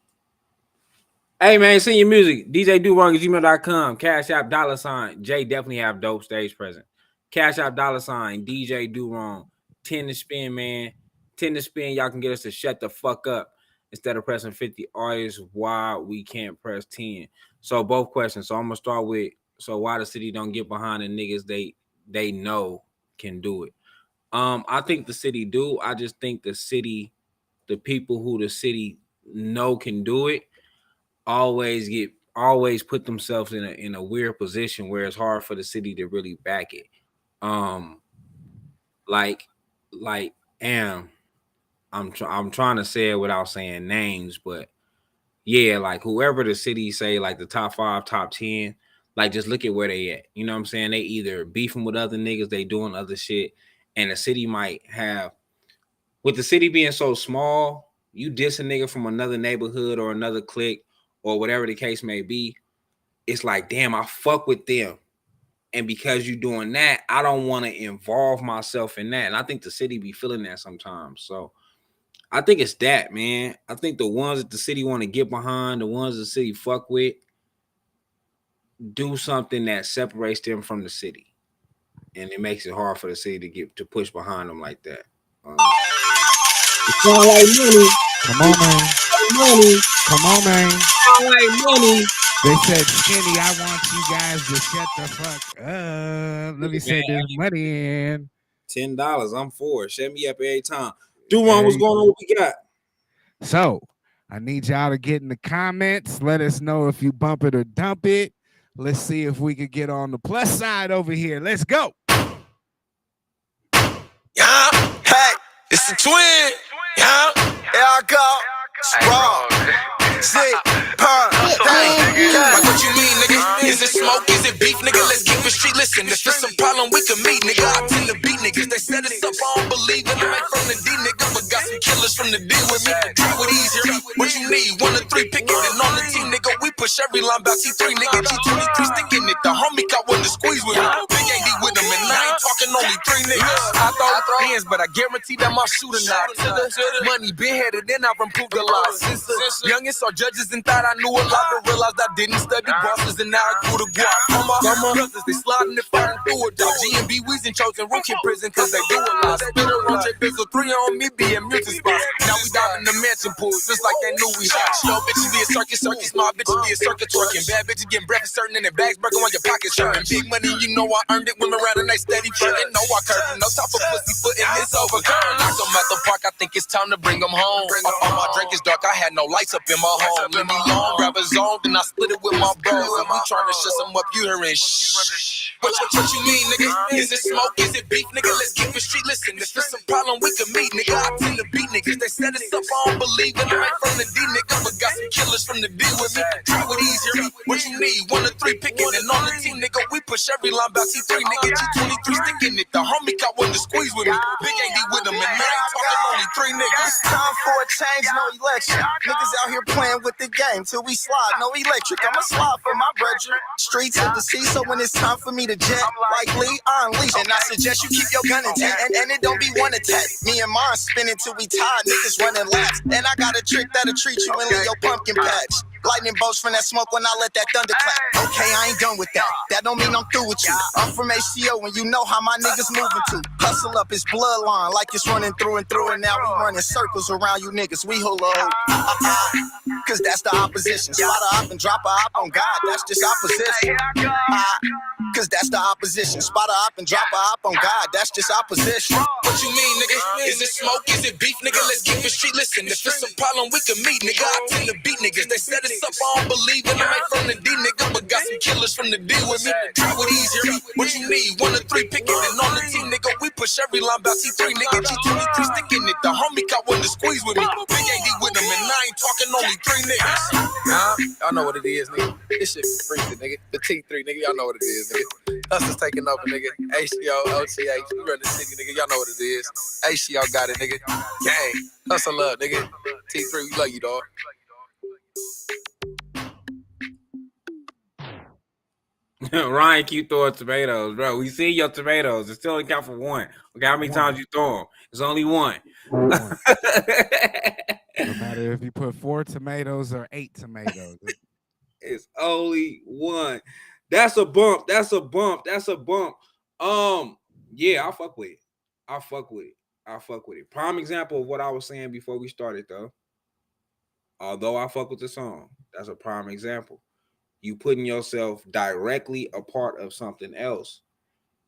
Hey man, send your music. DJ Do Wrong at gmail.com. Cash App, $. Jay definitely have dope stage presence. Cash App $ DJ Do Wrong. 10 to spin, man. 10 to spin. Y'all can get us to shut the fuck up instead of pressing 50 artists. Why we can't press 10? So both questions. So I'm gonna start with, so why the city don't get behind the niggas they know can do it? I think the city do. I just think the city, the people who the city know can do it, always put themselves in a weird position where it's hard for the city to really back it. I'm trying to say it without saying names, but yeah, like whoever the city say, like the top 5, top 10, like just look at where they at. You know what I'm saying? They either beefing with other niggas, they doing other shit, and the city might have, with the city being so small, you diss a nigga from another neighborhood or another clique or whatever the case may be, it's like, damn, I fuck with them. And because you doing that, I don't want to involve myself in that. And I think the city be feeling that sometimes. So I think it's that, man. I think the ones that the city want to get behind, the ones the city fuck with, do something that separates them from the city. And it makes it hard for the city to push behind them like that. Sound like money. Come on, man. Money. Come on, man. Sound like money. They said, Skinny, I want you guys to shut the fuck up. Let me send this money in. $10. I'm for it. Shut me up every time. Duron, what's going on? What we got? So I need y'all to get in the comments. Let us know if you bump it or dump it. Let's see if we could get on the plus side over here. Let's go. Yeah, hey, it's a twin. Yeah, here I go. Sprawl. Sick, purr. Like what you mean, nigga? Is it smoke? Is it beef, nigga? Let's keep it street. Listen, if there's some problem, we can meet, nigga. I tend to beat niggas. They set us up, I don't believe in them. Ain't from the D, nigga, but got some killers from the D with me. Try it easier. What you need? 1 to 3 picking and on the team, nigga. We push every line about T3, nigga. G23 sticking it. The homie got one to squeeze with me. Big AD with him, and I ain't talking only 3 niggas. I throw hands, but I guarantee that my shooter not. Money been headed, then I've improved a lot. Since the youngest saw judges and thought I knew a lot, but realized I didn't study bosses, and now I grew the guap. My brothers, they sliding and fighting through it. G&B Weezy chosen rookie prison, cause they do a lot. Spit around J Bizzle 3 on me, be in music spots. Now we down in the mansion pools, just like they knew we hot. Yo, bitches be a circus, my bitches be a circuit twerking. Bad bitches getting breakfast certain, and their bags breaking while your pockets hurting. Big money, you know I earned it. Women around and they steady flirting. No, I curtain, no top of pussy foot, and it's over. Knock them at the park, I think it's time to bring them home. All my drink is dark, I had no lights up in my home. Let me long, grab a zone, then I split it with my bros. And we trying to shut some up, you hearing shh. What you mean, nigga? Is it smoke? Is it beef, nigga? Let's keep it street. Listen, if there's some problem, we can meet, nigga. I tend to beat niggas. They set us up, I don't believe in them. Ain't from the D, nigga, but got some killers from the D with me. Try it easier. What you need? 1 to 3 picking and on the team, nigga. We push every line about T3, nigga. G23 sticking it. The homie got one to squeeze with me. Big AD with him, and I ain't talking only 3 niggas. It's time for a change, no election. Niggas out here playing with the game till we slide, no electric. I'ma slide for my brethren. Streets of the sea, so when it's time for me to jet, likely I unleash. And I suggest you keep your gun intact, and it don't be one attack. Me and mine spinning till we tired, niggas running laps. And I got a trick that'll treat you and leave your pumpkin patch. Lightning bolts from that smoke when I let that thunder clap. Okay, I ain't done with that. That don't mean I'm through with you. I'm from HCO and you know how my niggas moving to. Hustle up his bloodline like it's running through and through. And now we running circles around you niggas. We hula hoop. Cause that's the opposition. Slide a op and drop a op on God. That's just opposition. Cause that's the opposition. Spot a op and drop a op on God. That's just opposition. What you mean, nigga? Is it smoke? Is it beef, nigga? Let's keep it street. Listen, if there's some problem, we can meet, nigga. I tend to beat niggas. They set us up, I don't believe in them. Ain't from the D, nigga, but got some killers from the D with me. Try it easier. What you need? 1 to 3 picking and on the team, nigga. We push every line about T3, nigga. G23 sticking it. The homie got one to squeeze with me. Big AD with him, and I ain't talking only 3 niggas. Nah, y'all know what it is, nigga. This shit freezing, nigga. The T3, nigga. Y'all know what it is, nigga. Us is taking over, nigga. HCO, OTH, we run the city, nigga. Y'all know what it is. HCO got it, nigga. Gang. Hustle up, nigga. T3, we love you, dog. Ryan, keep throwing tomatoes, bro. We see your tomatoes. It still only count for 1. Okay, how many times you throw them? It's only 1. No matter if you put 4 tomatoes or 8 tomatoes. It's only 1. That's a bump. That's a bump. That's a bump. Yeah, I fuck with it. I fuck with it. I fuck with it. Prime example of what I was saying before we started, though. Although I fuck with the song, that's a prime example. You putting yourself directly a part of something else,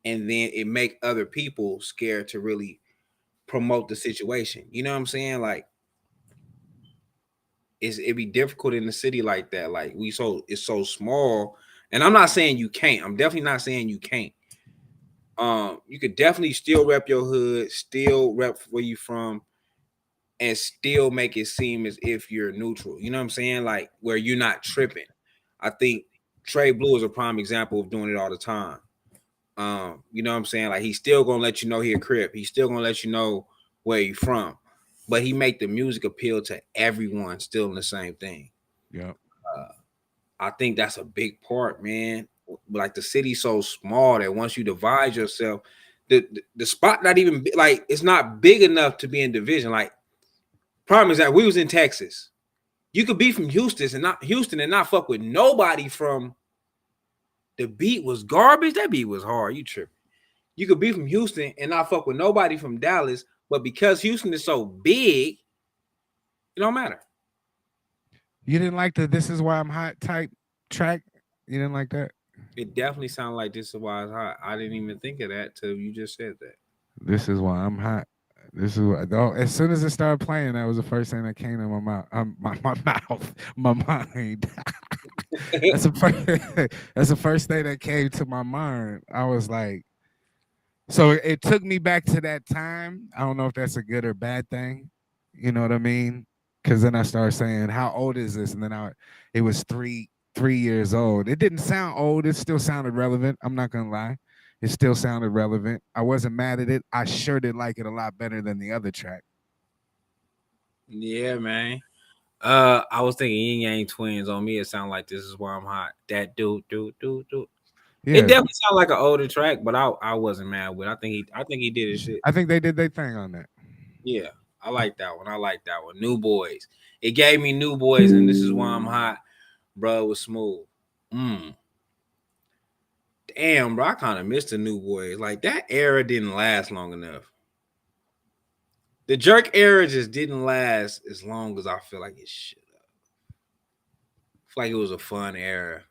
and then it make other people scared to really promote the situation. You know what I'm saying? Like, it'd be difficult in the city like that. Like it's so small. And I'm not saying you can't. I'm definitely not saying you can't. You could definitely still rep your hood, still rep where you from, and still make it seem as if you're neutral. You know what I'm saying? Like where you're not tripping. I think Trey Blue is a prime example of doing it all the time. You know what I'm saying? Like he's still gonna let you know he a Crip. He's still gonna let you know where you from, but he make the music appeal to everyone still in the same thing. Yeah. I think that's a big part, man. Like the city's so small that once you divide yourself, the spot not even like it's not big enough to be in division. Like problem is that we was in Texas. You could be from Houston and not fuck with nobody from. The beat was garbage. That beat was hard. You tripping. You could be from Houston and not fuck with nobody from Dallas, but because Houston is so big, it don't matter. You didn't like the "This Is Why I'm Hot" type track? You didn't like that? It definitely sounded like "This Is Why It's Hot." I didn't even think of that till you just said that. This is why I'm hot. This is what. Oh, as soon as it started playing, that was the first thing that came to my mouth. My mouth, my mind. That's the first thing that came to my mind. I was like, so it took me back to that time. I don't know if that's a good or bad thing. You know what I mean? Because then I started saying, "How old is this?" And then it was 3 years old. It didn't sound old. It still sounded relevant. I'm not gonna lie. It still sounded relevant. I wasn't mad at it. I sure did like it a lot better than the other track. Yeah, man. I was thinking Yin Yang Twins. On me, it sounded like "This Is Why I'm Hot." That do. Yeah. It definitely sounded like an older track, but I wasn't mad with it. I think he did his shit. I think they did their thing on that. Yeah, I like that one. New Boys. It gave me New Boys, and "This Is Why I'm Hot." Bro, it was smooth. Damn, bro, I kind of missed the New Boys. Like that era didn't last long enough. The Jerk era just didn't last as long as I feel like it should have. I feel like it was a fun era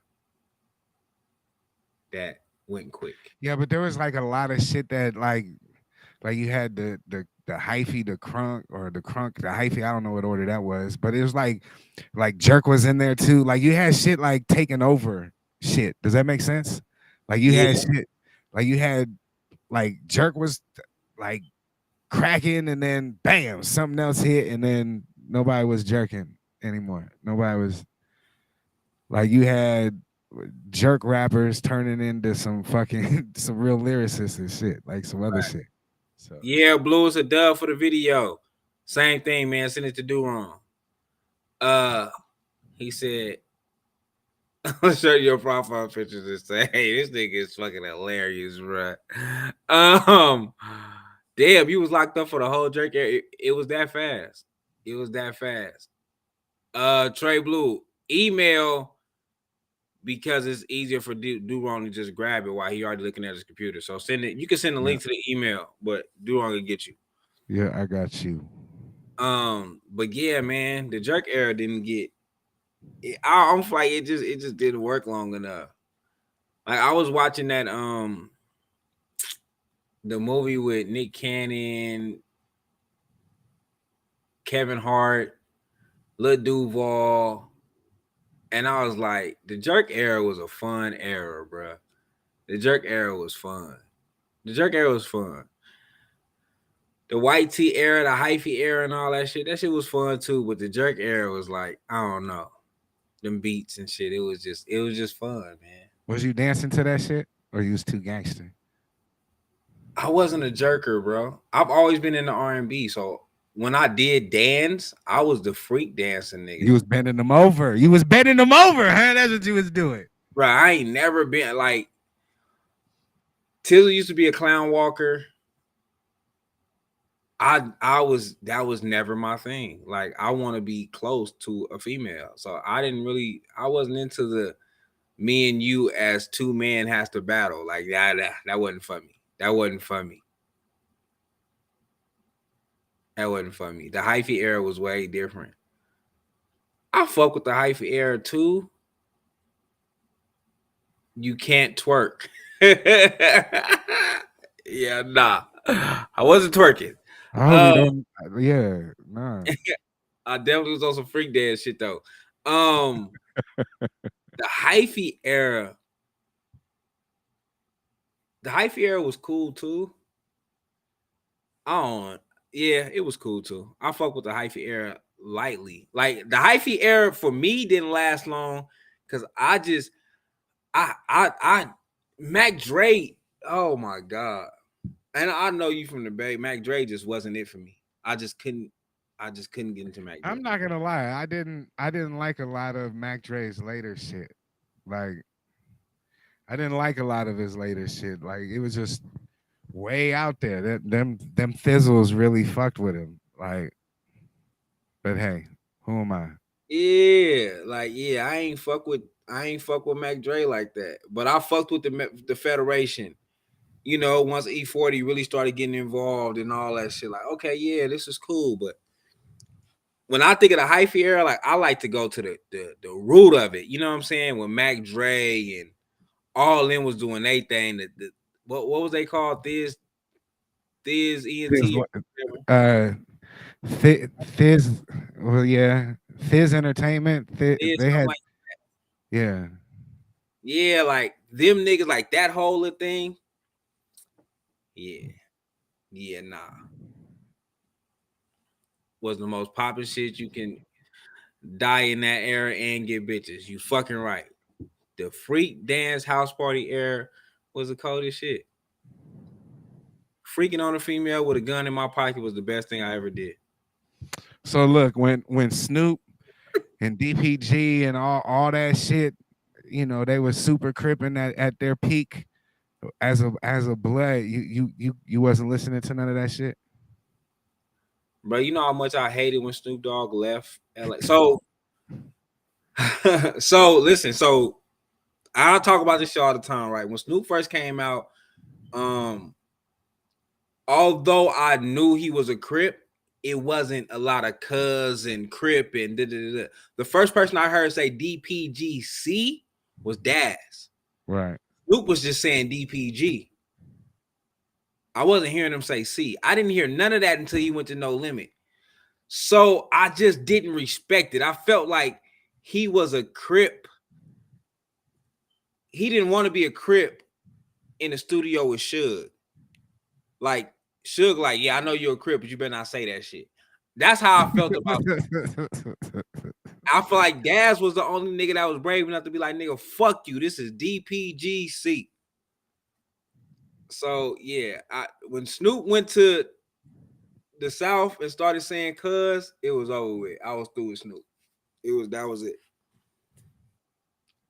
that went quick. Yeah, but there was like a lot of shit that like you had the hyphy, the crunk, the hyphy. I don't know what order that was, but it was like Jerk was in there too. Like you had shit like taking over shit. Does that make sense? Like you had shit, like you had like Jerk was like cracking, and then bam, something else hit, and then nobody was jerking anymore. Nobody was like you had Jerk rappers turning into some fucking some real lyricists and shit, like some other shit. So yeah, Blue is a dub for the video. Same thing, man. Send it to Do-Wrong. He said, I'll show you your profile pictures and say, hey, this nigga is fucking hilarious, bro. Damn, you was locked up for the whole Jerk era. It was that fast. It was that fast. Trey Blue, email because it's easier for Do-Wrong to just grab it while he already looking at his computer. So send it. You can send a link to the email, but Do-Wrong will get you. Yeah, I got you. But yeah, man, the Jerk era didn't get. I don't feel like it just didn't work long enough. Like I was watching that the movie with Nick Cannon, Kevin Hart, Lil Duval, and I was like, the Jerk era was a fun era, bro. The Jerk era was fun. The White Tee era, the hyphy era, and all that shit was fun too. But the Jerk era was like, I don't know. Them beats and shit. It was just fun, man. Was you dancing to that shit, or you was too gangster? I wasn't a jerker, bro. I've always been in the R&B, so when I did dance, I was the freak dancing nigga. You was bending them over. Huh? That's what you was doing, bro. I ain't never been like. Tizzy used to be a clown walker. That was never my thing. Like I want to be close to a female, so I wasn't into the me and you as two men has to battle. Like that wasn't for me. That wasn't for me. That wasn't for me. The hyphy era was way different. I fuck with the hyphy era too. You can't twerk. Yeah, nah. I wasn't twerking. Yeah, nah. I definitely was on some freak dance shit though. The hyphy era. The hyphy era was cool too. Yeah, it was cool too. I fuck with the hyphy era lightly. Like the hyphy era for me didn't last long because Mac Dre. Oh my god! And I know you from the Bay. Mac Dre just wasn't it for me. I just couldn't get into Mac Dre. I'm not gonna lie. I didn't like a lot of Mac Dre's later shit. Like, I didn't like a lot of his later shit. Like, it was just way out there. Them fizzles really fucked with him. Like, but hey, who am I? Yeah, I ain't fuck with Mac Dre like that. But I fucked with the Federation. You know, once E40 really started getting involved and all that shit. Like, okay, yeah, this is cool. But when I think of the hyphy era, like I like to go to the root of it. You know what I'm saying? When Mac Dre and all them was doing their thing. What was they called? Thiz ENT. Thiz. Well, yeah. Thiz Entertainment. They had. Like yeah. Yeah, like them niggas, like that whole thing. Yeah, nah. Was the most popular shit you can die in that era and get bitches. You fucking right. The freak dance house party era was the coldest shit. Freaking on a female with a gun in my pocket was the best thing I ever did. So look, when Snoop and DPG and all that shit, you know, they were super cripping at their peak as a blood. You wasn't listening to none of that shit. Bro, you know how much I hated when Snoop Dogg left LA. So listen, so I talk about this shit all the time, right? When Snoop first came out, although I knew he was a Crip, it wasn't a lot of cuz and Crip and da-da-da-da. The first person I heard say DPGC was Daz. Right. Snoop was just saying DPG. I wasn't hearing him say C. I didn't hear none of that until he went to No Limit. So I just didn't respect it. I felt like he was a Crip. He didn't want to be a Crip in the studio with Suge. Like, Suge, like, yeah, I know you're a Crip, but you better not say that shit. That's how I felt about it. I feel like Daz was the only nigga that was brave enough to be like, nigga, fuck you. This is DPGC. So, yeah, when Snoop went to the South and started saying cuz, it was over with. I was through with Snoop. That was it.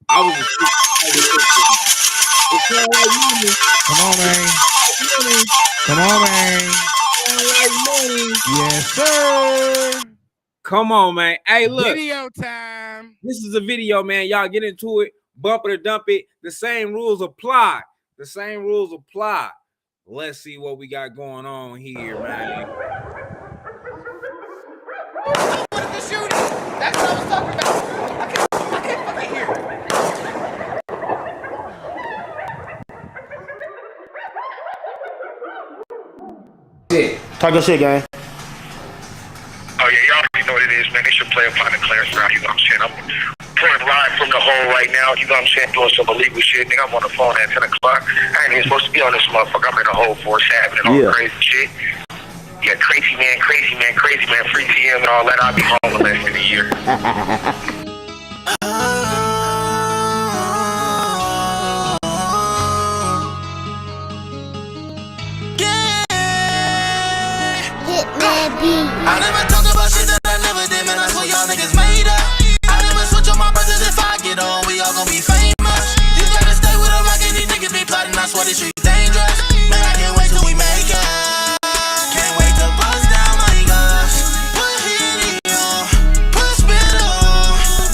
Come on, man. Come on, man. Yes, sir. Come on, man. Hey, look. Video time. This is a video, man. Y'all get into it. Bump it or dump it. The same rules apply. Let's see what we got going on here, man. That's what I was talking about. I can't fucking hear it. Talk your shit, gang. Oh yeah, y'all already know what it is, man. They should play upon the Clarence round, you know what I'm saying? I'm pouring live from the hole right now, you know what I'm saying? Doing some illegal shit. Nigga, I'm on the phone at 10 o'clock. I ain't even supposed to be on this motherfucker. I'm in the hole for it's happening, all crazy shit. Yeah, crazy man, free TM and all that. I'll be home in less than a year. I never talk about shit that I never did, man. That's what y'all niggas made up. I never switch on my brothers. If I get on, we all gon' be famous. You gotta stay with a rock and these niggas be plotting. I swear this shit dangerous. Man, I can't wait till we make it. Can't wait to bust down my guns. Put Henny on, put spit on.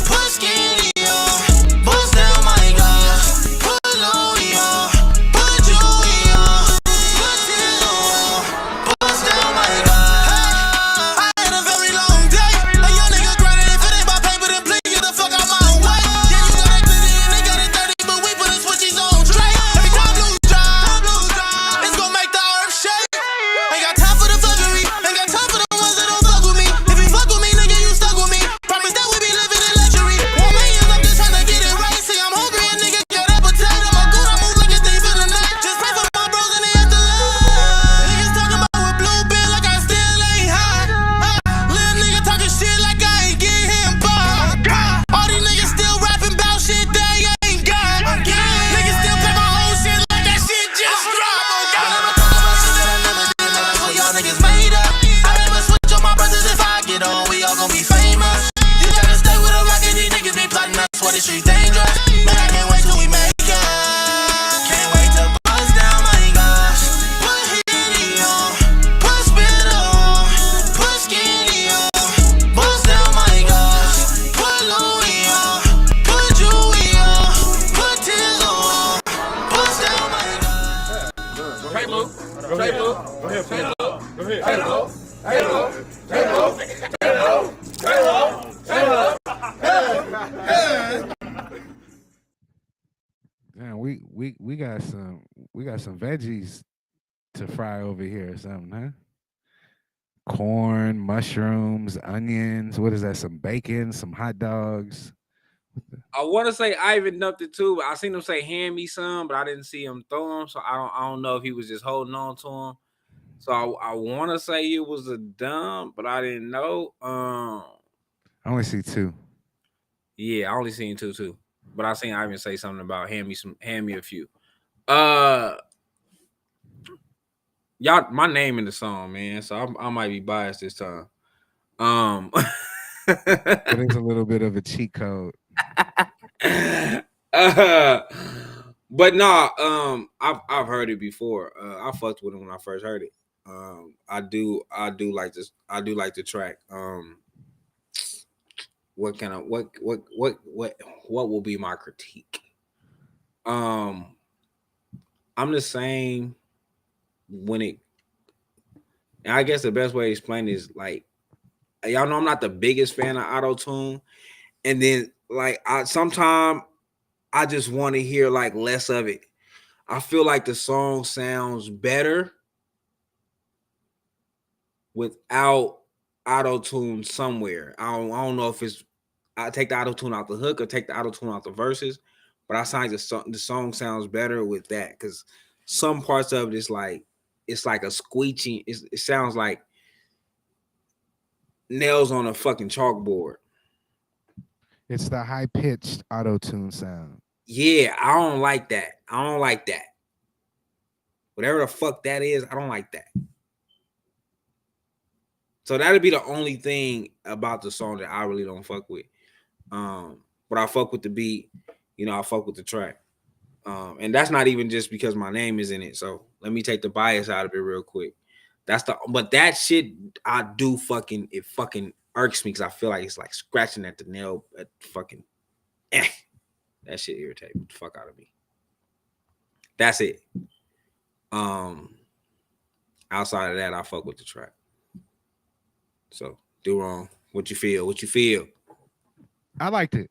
is dangerous. Man, I can't wait till we make it. Can't wait to bust down, my gosh. Put Henny on, put Spitter on, put Skinny on. Bust down, my gosh. Put Louis on, put Chewy on, put Tizzle on. Bust down, my gosh. Hey, Lou. Hey, Lou. Go ahead, Hey, Lou. Go ahead. Hey, Lou. Hey, Lou. Hey, Lou. Hey, Lou. Hey, Lou. Hey, Lou. Man, we got some veggies to fry over here or something, huh? Corn, mushrooms, onions. What is that? Some bacon, some hot dogs. I want to say Ivan dumped it too, but I seen him say hand me some, but I didn't see him throw them, so I don't know if he was just holding on to him. So I want to say it was a dump, but I didn't know. I only see 2. Yeah, I only seen 2 too. But I seen Ivan say something about hand me a few. Y'all, my name in the song, man. So I might be biased this time. It is a little bit of a cheat code. But nah, I've heard it before. I fucked with it when I first heard it. I do like this. I do like the track. What will be my critique? I'm the same when it. And I guess the best way to explain it is like, y'all know I'm not the biggest fan of auto-tune, and then like sometimes I just want to hear like less of it. I feel like the song sounds better without auto-tune somewhere. I don't know if it's I take the auto-tune out the hook or take the auto-tune out the verses, but I find the song sounds better with that because some parts of it is like it's like a squeaking. It sounds like nails on a fucking chalkboard. It's the high-pitched auto-tune sound. Yeah, I don't like that. I don't like that. Whatever the fuck that is, I don't like that. So that'd be the only thing about the song that I really don't fuck with. But I fuck with the beat, I fuck with the track. And that's not even just because my name is in it. So let me take the bias out of it real quick. But that shit I do fucking irks me because I feel like it's like scratching at the nail at fucking that shit irritates the fuck out of me. That's it. Outside of that, I fuck with the track. So do wrong. What you feel? I liked it.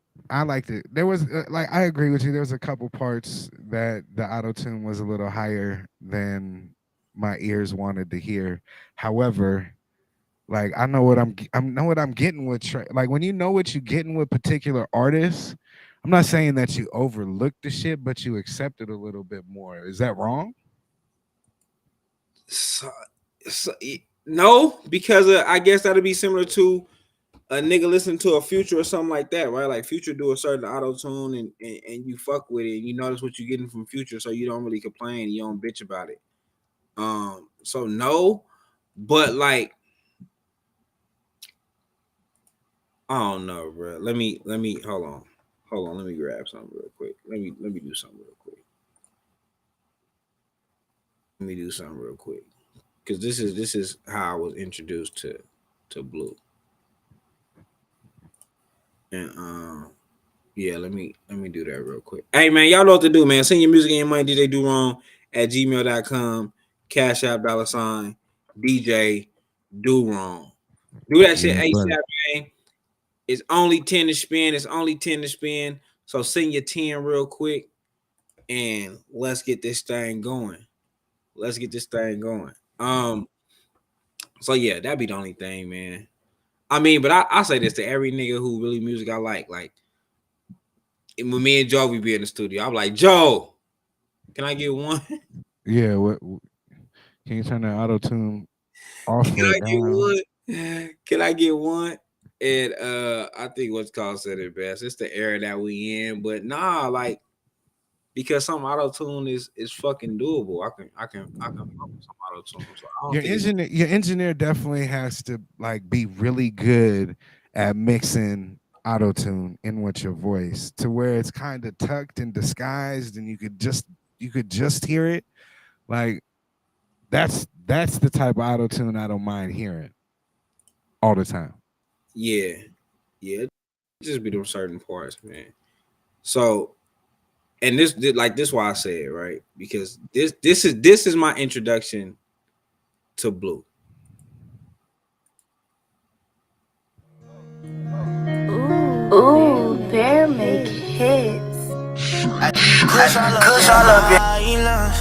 There was I agree with you. There was a couple parts that the auto-tune was a little higher than my ears wanted to hear. However, like I know what I'm getting with like when you know what you're getting with particular artists. I'm not saying that you overlook the shit, but you accept it a little bit more. Is that wrong? No, because I guess that'd be similar to a nigga listening to a Future or something like that, right? Like Future do a certain auto-tune and you fuck with it and you notice what you're getting from Future, so you don't really complain, you don't bitch about it. So no, but like I don't know, bro. Let me hold on. Let me grab something real quick. Let me do something real quick. Because this is how I was introduced to Blue. And yeah, let me do that real quick. Hey man, y'all know what to do, man. Send your music and your money, DJ Do Wrong at gmail.com, Cash App $ DJ Do Wrong. Do that shit ASAP, man. It's only 10 to spin. So send your 10 real quick and let's get this thing going. So yeah, that'd be the only thing, man. I mean, but I say this to every nigga who really music I like when me and Joe we be in the studio, I'm like, Joe, can I get one? Yeah, what can you turn that auto-tune off? Can I get one? And I think what's called said it best. It's the era that we in, but nah, like because some auto-tune is fucking doable. I can fuck with some auto-tune. So your engineer definitely has to like be really good at mixing auto tune in with your voice to where it's kind of tucked and disguised, and you could just hear it. Like that's the type of auto tune I don't mind hearing all the time. Yeah, just be them certain parts, man. So, and this why I say it, right? Because this is my introduction to Blue. Ooh, Bear make hits. Kush all up your islands.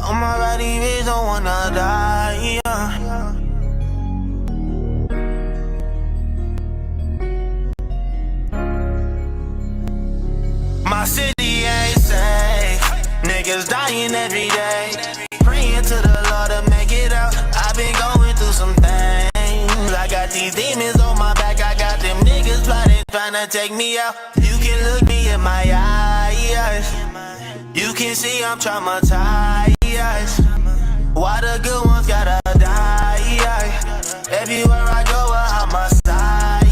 On my body, bitch, don't wanna die. My city ain't safe. Niggas dying every day. Praying to the Lord to make it out. I've been going through some things. I got these demons on my back. I got them niggas plotting, trying to take me out. You can look me in my eyes. You can see I'm traumatized. Why the good ones gotta die? Everywhere I go, I'm a side.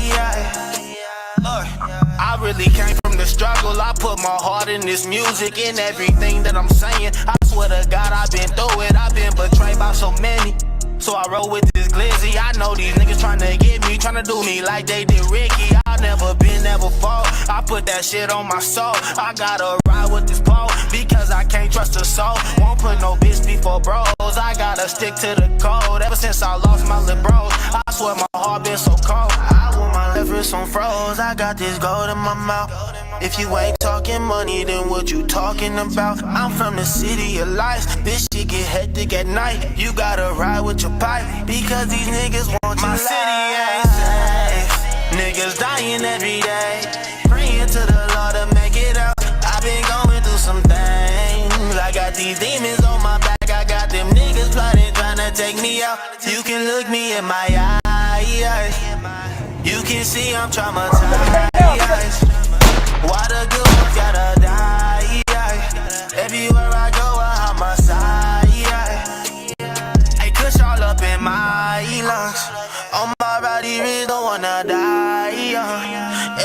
I really came from the struggle. I put my heart in this music and everything that I'm saying. I swear to God, I've been through it. I've been betrayed by so many. So I roll with this glizzy. I know these niggas tryna get me, tryna do me like they did Ricky. I never been there before. I put that shit on my soul. I gotta ride with this pole because I can't trust a soul. Won't put no bitch before bros. I gotta stick to the code. Ever since I lost my little bros, I swear my heart been so cold. I want my left wrist on froze. I got this gold in my mouth. If you ain't talking money, then what you talking about? I'm from the city of lights. This shit get hectic at night. You gotta ride with your pipe because these niggas want you. My city ain't safe. Niggas dying every day. Praying to the Lord to make it out. I've been going through some things. I got these demons on my back. I got them niggas plotting, trying to take me out. You can look me in my eyes. You can see I'm traumatized. Why the good ones gotta die? Everywhere I go, I'm a side. Hey, Kush all up in my lungs. On my body, really don't wanna die.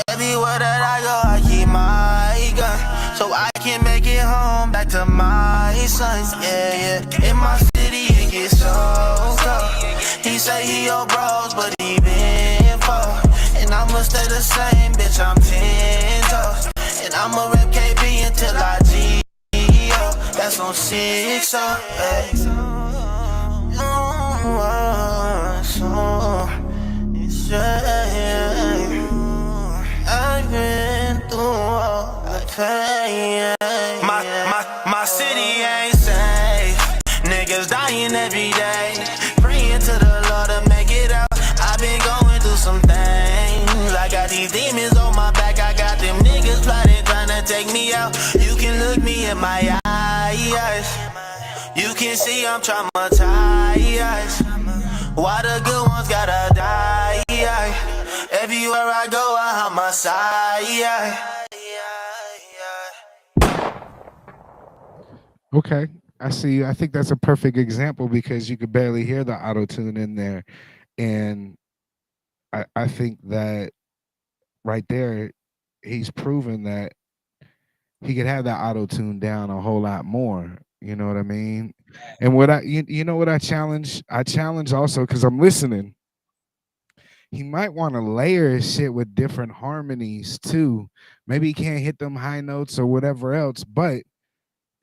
Everywhere that I go, I keep my gun, so I can make it home back to my sons. Yeah. In my city, it gets so cold. He say he your bros, but he been fucked. And I'ma stay the same, bitch, I'm 10 toes. And I'ma rep KB until I G-O. That's on 6, I've been through all the pain. My city ain't safe. Niggas dying every day. Praying to the Lord to make it out. I've been going through some things. I got these demons on my back. I got them niggas plotting, trying to take me out. You can look me in my eyes. You can see I'm traumatized. Why the good ones gotta die? Everywhere I go, I'm a side. Okay, I see. I think that's a perfect example because you could barely hear the auto tune in there, and I think that right there, he's proven that he could have that auto tune down a whole lot more. You know what I mean? And what you know what I challenge? I challenge also because I'm listening. He might want to layer his shit with different harmonies too. Maybe he can't hit them high notes or whatever else, but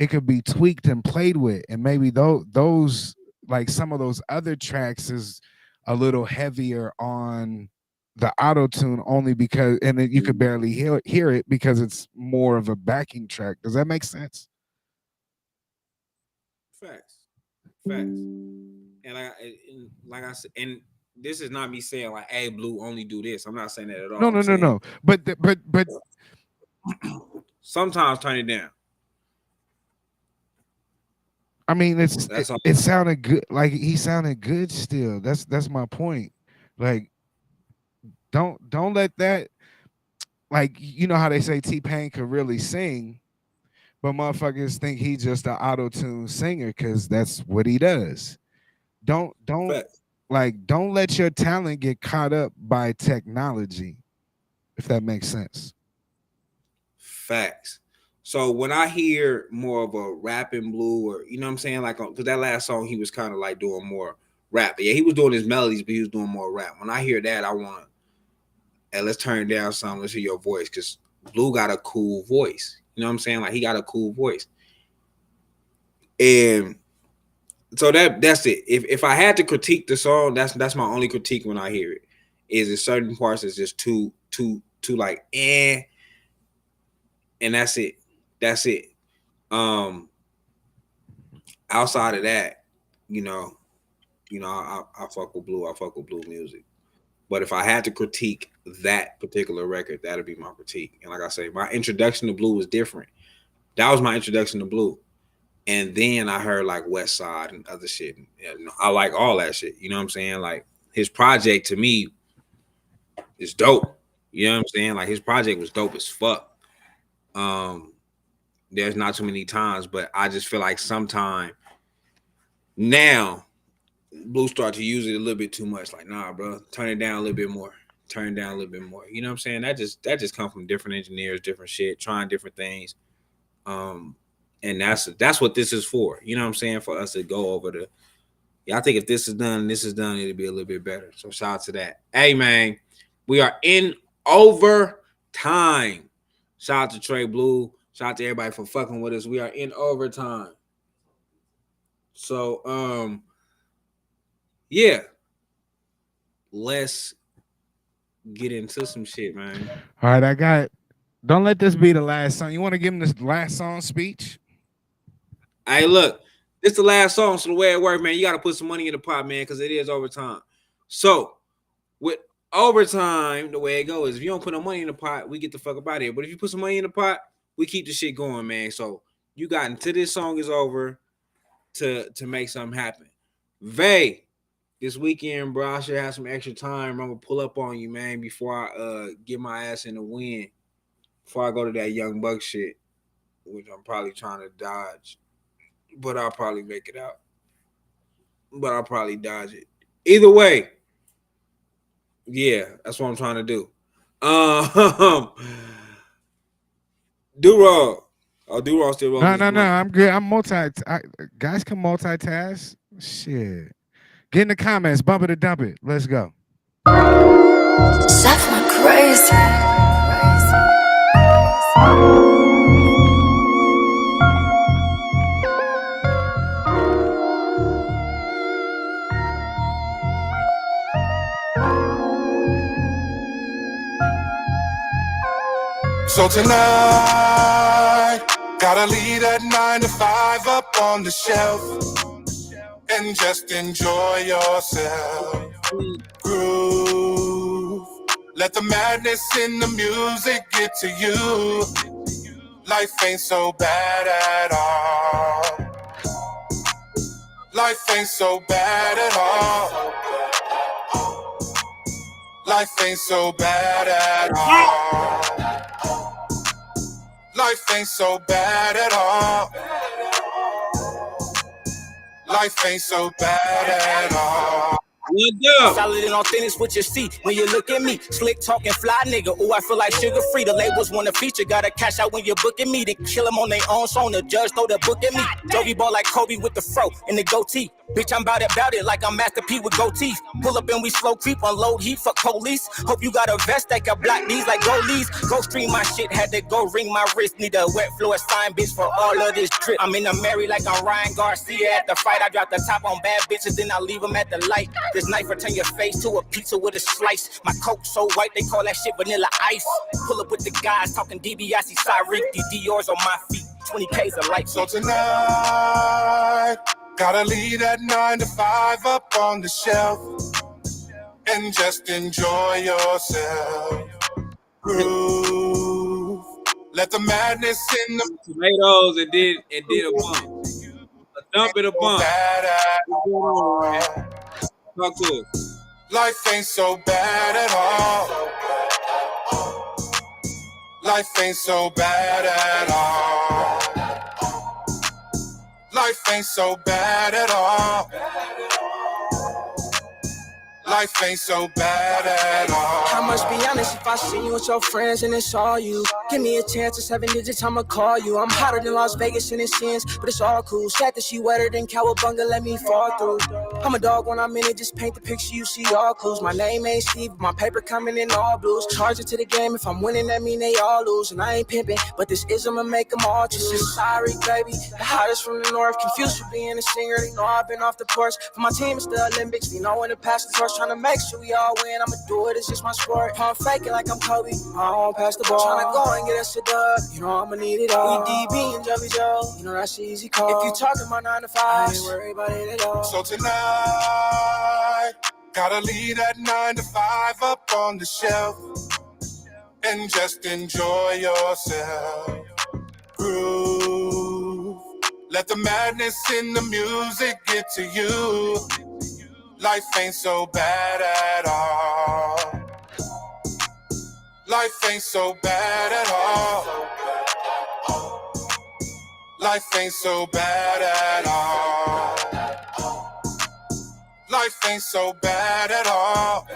it could be tweaked and played with. And maybe those like some of those other tracks is a little heavier on the auto tune only because, and then you could barely hear it because it's more of a backing track. Does that make sense? Facts. And like I said, and this is not me saying like, "Hey, Blue, only do this." I'm not saying that at all. No. But sometimes turn it down. I mean, it sounded good. Like he sounded good still. That's my point. Like, don't let that. Like, you know how they say T-Pain could really sing, but motherfuckers think he's just an auto-tune singer because that's what he does. Don't let your talent get caught up by technology. if that makes sense. Facts. So when I hear more of a rapping Blue, or you know what I'm saying, like because that last song he was kind of like doing more rap. But yeah, he was doing his melodies, but he was doing more rap. When I hear that, I want, hey, let's turn down some. Let's hear your voice, because Blue got a cool voice. You know what I'm saying? Like he got a cool voice. And so that's it. If I had to critique the song, that's my only critique when I hear it. Is in certain parts it's just too like and that's it. That's it. Outside of that, I fuck with Blue. I fuck with Blue music. But if I had to critique that particular record, that'd be my critique. And like I say, my introduction to Blue was different. That was my introduction to Blue. And then I heard like West Side and other shit. I like all that shit. You know what I'm saying? Like his project to me is dope. You know what I'm saying? Like his project was dope as fuck. There's not too many times, but I just feel like sometime now Blue start to use it a little bit too much. Like, nah, bro, turn it down a little bit more. Turn it down a little bit more. You know what I'm saying? That just come from different engineers, different shit, trying different things. And that's what this is for. You know what I'm saying? For us to go over the. Yeah, I think if this is done, it'll be a little bit better. So shout out to that. Hey man, we are in overtime. Shout out to Trey Blue. Shout out to everybody for fucking with us. We are in overtime. So yeah. Let's get into some shit, man. All right, don't let this be the last song. You want to give him this last song speech? Hey, look, this is the last song, so the way it works, man, you got to put some money in the pot, man, because it is overtime. So, with overtime, the way it goes, if you don't put no money in the pot, we get the fuck up out of here. But if you put some money in the pot, we keep the shit going, man. So, you got until this song is over to make something happen. Vay, this weekend, bro, I should have some extra time. I'm going to pull up on you, man, before I get my ass in the wind. Before I go to that Young Buck shit, which I'm probably trying to dodge. But I'll probably make it out. But I'll probably dodge it. Either way, yeah, that's what I'm trying to do. Do-Rog. Oh, Do-Rog still rolling. No, I'm good. Guys can multitask. Shit. Get in the comments. Bump it or dump it. Let's go. Stuff my crazy. So tonight, gotta leave that 9 to 5 up on the shelf and just enjoy yourself. Groove, let the madness in the music get to you. Life ain't so bad at all. Life ain't so bad at all. Life ain't so bad at all. Life ain't so bad at all. Life ain't so bad at all. Solid and authentic with your seat. When you look at me, slick talking fly nigga. Ooh, I feel like sugar free. The labels want to feature. Gotta cash out when you're booking me. They kill them on their own song. The judge throw the book at me. Jovi ball like Kobe with the fro and the goatee. Bitch, I'm about it like I'm Master P with gold teeth. Pull up and we slow creep, unload heat, fuck police. Hope you got a vest that can block these like goalies. Go stream my shit, had to go ring my wrist. Need a wet floor sign, bitch, for all of this trip. I'm in a Mary like I'm Ryan Garcia at the fight. I drop the top on bad bitches, then I leave them at the light. This knife will turn your face to a pizza with a slice. My coat so white, they call that shit vanilla ice. Pull up with the guys, talking DiBiase, Cyric, the Dior's on my feet. 20K's a light. So tonight, gotta leave that 9 to 5 up on the shelf and just enjoy yourself. Groove, let the madness in the tomatoes. It did a bump. A dump and a bump. Talk to it. Life ain't so bad at all. Life ain't so bad at all. Life ain't so bad at all. Life ain't so bad at all. I must be honest, if I see you with your friends and it's all you, give me a chance at 7 digits, I'ma call you. I'm hotter than Las Vegas in its sins, but it's all cool. Sad that she wetter than Cowabunga, let me fall through. I'm a dog when I'm in it, just paint the picture, you see all clues. My name ain't Steve, my paper coming in all blues. Charge it to the game, if I'm winning, that mean they all lose. And I ain't pimping, but this is I'ma make them all choose. Sorry, baby, the hottest from the north, confused for being a singer. They know I've been off the porch, for my team is the Olympics. We know when to pass the torch, trying to make sure we all win. I'ma do it, it's just my sport. I'm faking like I'm Kobe, I won't pass the ball. Tryna go and get us a dub, you know I'ma need it all. We DB and Joey Joe, you know that's easy call. If you talking about 9 to 5, I ain't worried about it at all. So tonight, gotta leave that 9 to 5 up on the shelf and just enjoy yourself. Groove, let the madness in the music get to you. Life ain't so bad at all. Life ain't so bad at all. Life ain't so bad at all. Life ain't so bad at all.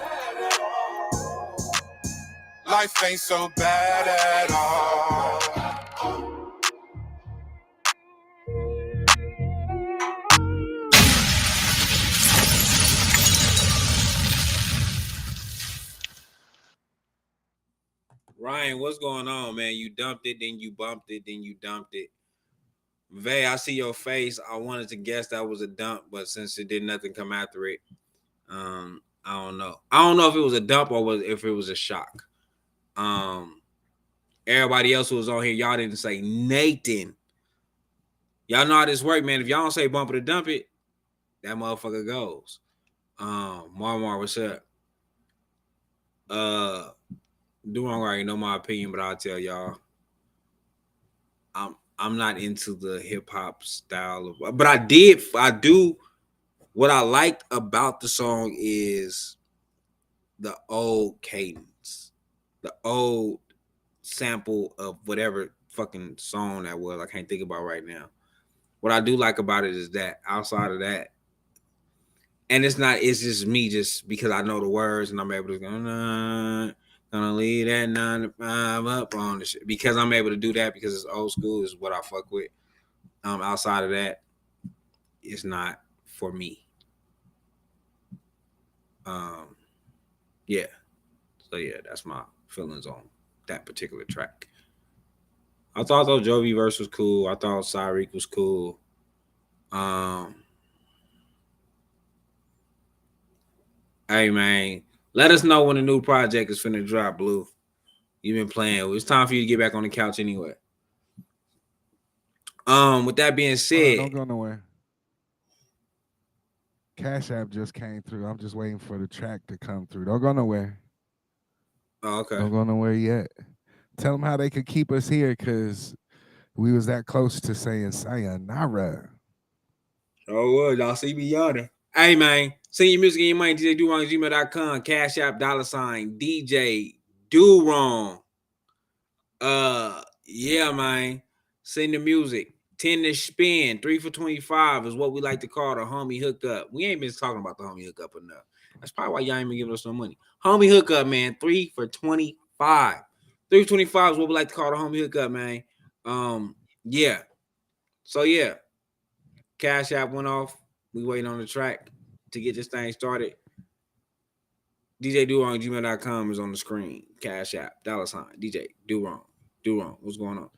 Life ain't so bad at all. Ryan, what's going on, man? You dumped it, then you bumped it, then you dumped it. Vay, I see your face. I wanted to guess that was a dump, but since it did nothing come after it, I don't know. I don't know if it was a dump or if it was a shock. Everybody else who was on here, y'all didn't say Nathan. Y'all know how this works, man. If y'all don't say bump it or dump it, that motherfucker goes. Marmar, what's up? Doing already know my opinion, but I'll tell y'all, I'm not into the hip hop style of, but I do. What I liked about the song is the old cadence, the old sample of whatever fucking song that was. I can't think about right now. What I do like about it is that outside of that, and it's just me just because I know the words and I'm able to go, gonna leave that 9 to 5 up on the shit because I'm able to do that because it's old school is what I fuck with. Outside of that, it's not for me. Yeah. So yeah, that's my feelings on that particular track. I thought the Jovi verse was cool. I thought Cyreek was cool. Hey man, let us know when the new project is finna drop, Blue. You've been playing. It's time for you to get back on the couch anyway. With that being said, don't go nowhere. Cash App just came through. I'm just waiting for the track to come through. Don't go nowhere. Oh, okay. Don't go nowhere yet. Tell them how they could keep us here because we was that close to saying sayonara. Oh, well, y'all see me yawning. Hey, man, send your music and your money, DJDoWrong@gmail.com, Cash App, $ DJ Do Wrong. Yeah, man, send the music. 10 to spin, 3 for 25 is what we like to call the homie hookup. We ain't been talking about the homie hookup enough. That's probably why y'all ain't been giving us no money. Homie hookup, man, 3 for 25. 3 for 25 is what we like to call the homie hookup, man. Yeah. So, yeah. Cash App went off. We waiting on the track to get this thing started. DJDoWrong@gmail.com is on the screen. Cash App, $ DJ Do Wrong. Do Wrong. What's going on?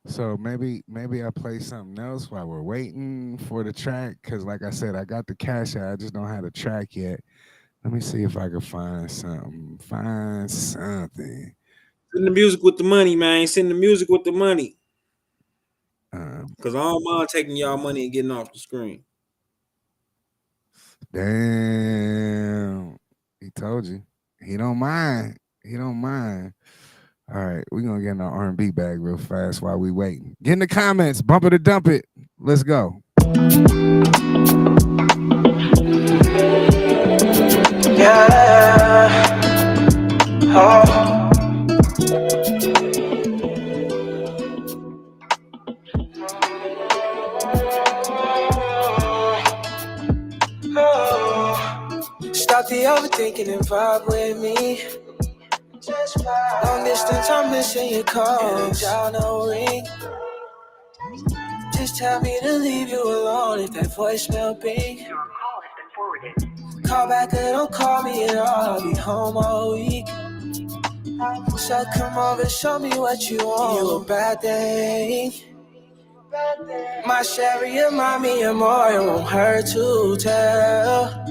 So maybe I play something else while we're waiting for the track. Cause like I said, I got the Cash App. I just don't have the track yet. Let me see if I can find something. Send the music with the money, man. Send the music with the money. Cause I don't mind taking y'all money and getting off the screen. Damn. He told you. He don't mind. All right, we're going to get in our R&B bag real fast while we waiting. Get in the comments. Bump it or dump it. Let's go. Yeah. Oh. Stop the overthinking and vibe with me. Long distance, I'm missing your call. Dial no ring. Just tell me to leave you alone if that voicemail ping. Call back or don't call me at all. I'll be home all week. So come over, show me what you want. You a bad thing. My Sherry and mommy and more, it won't hurt to tell.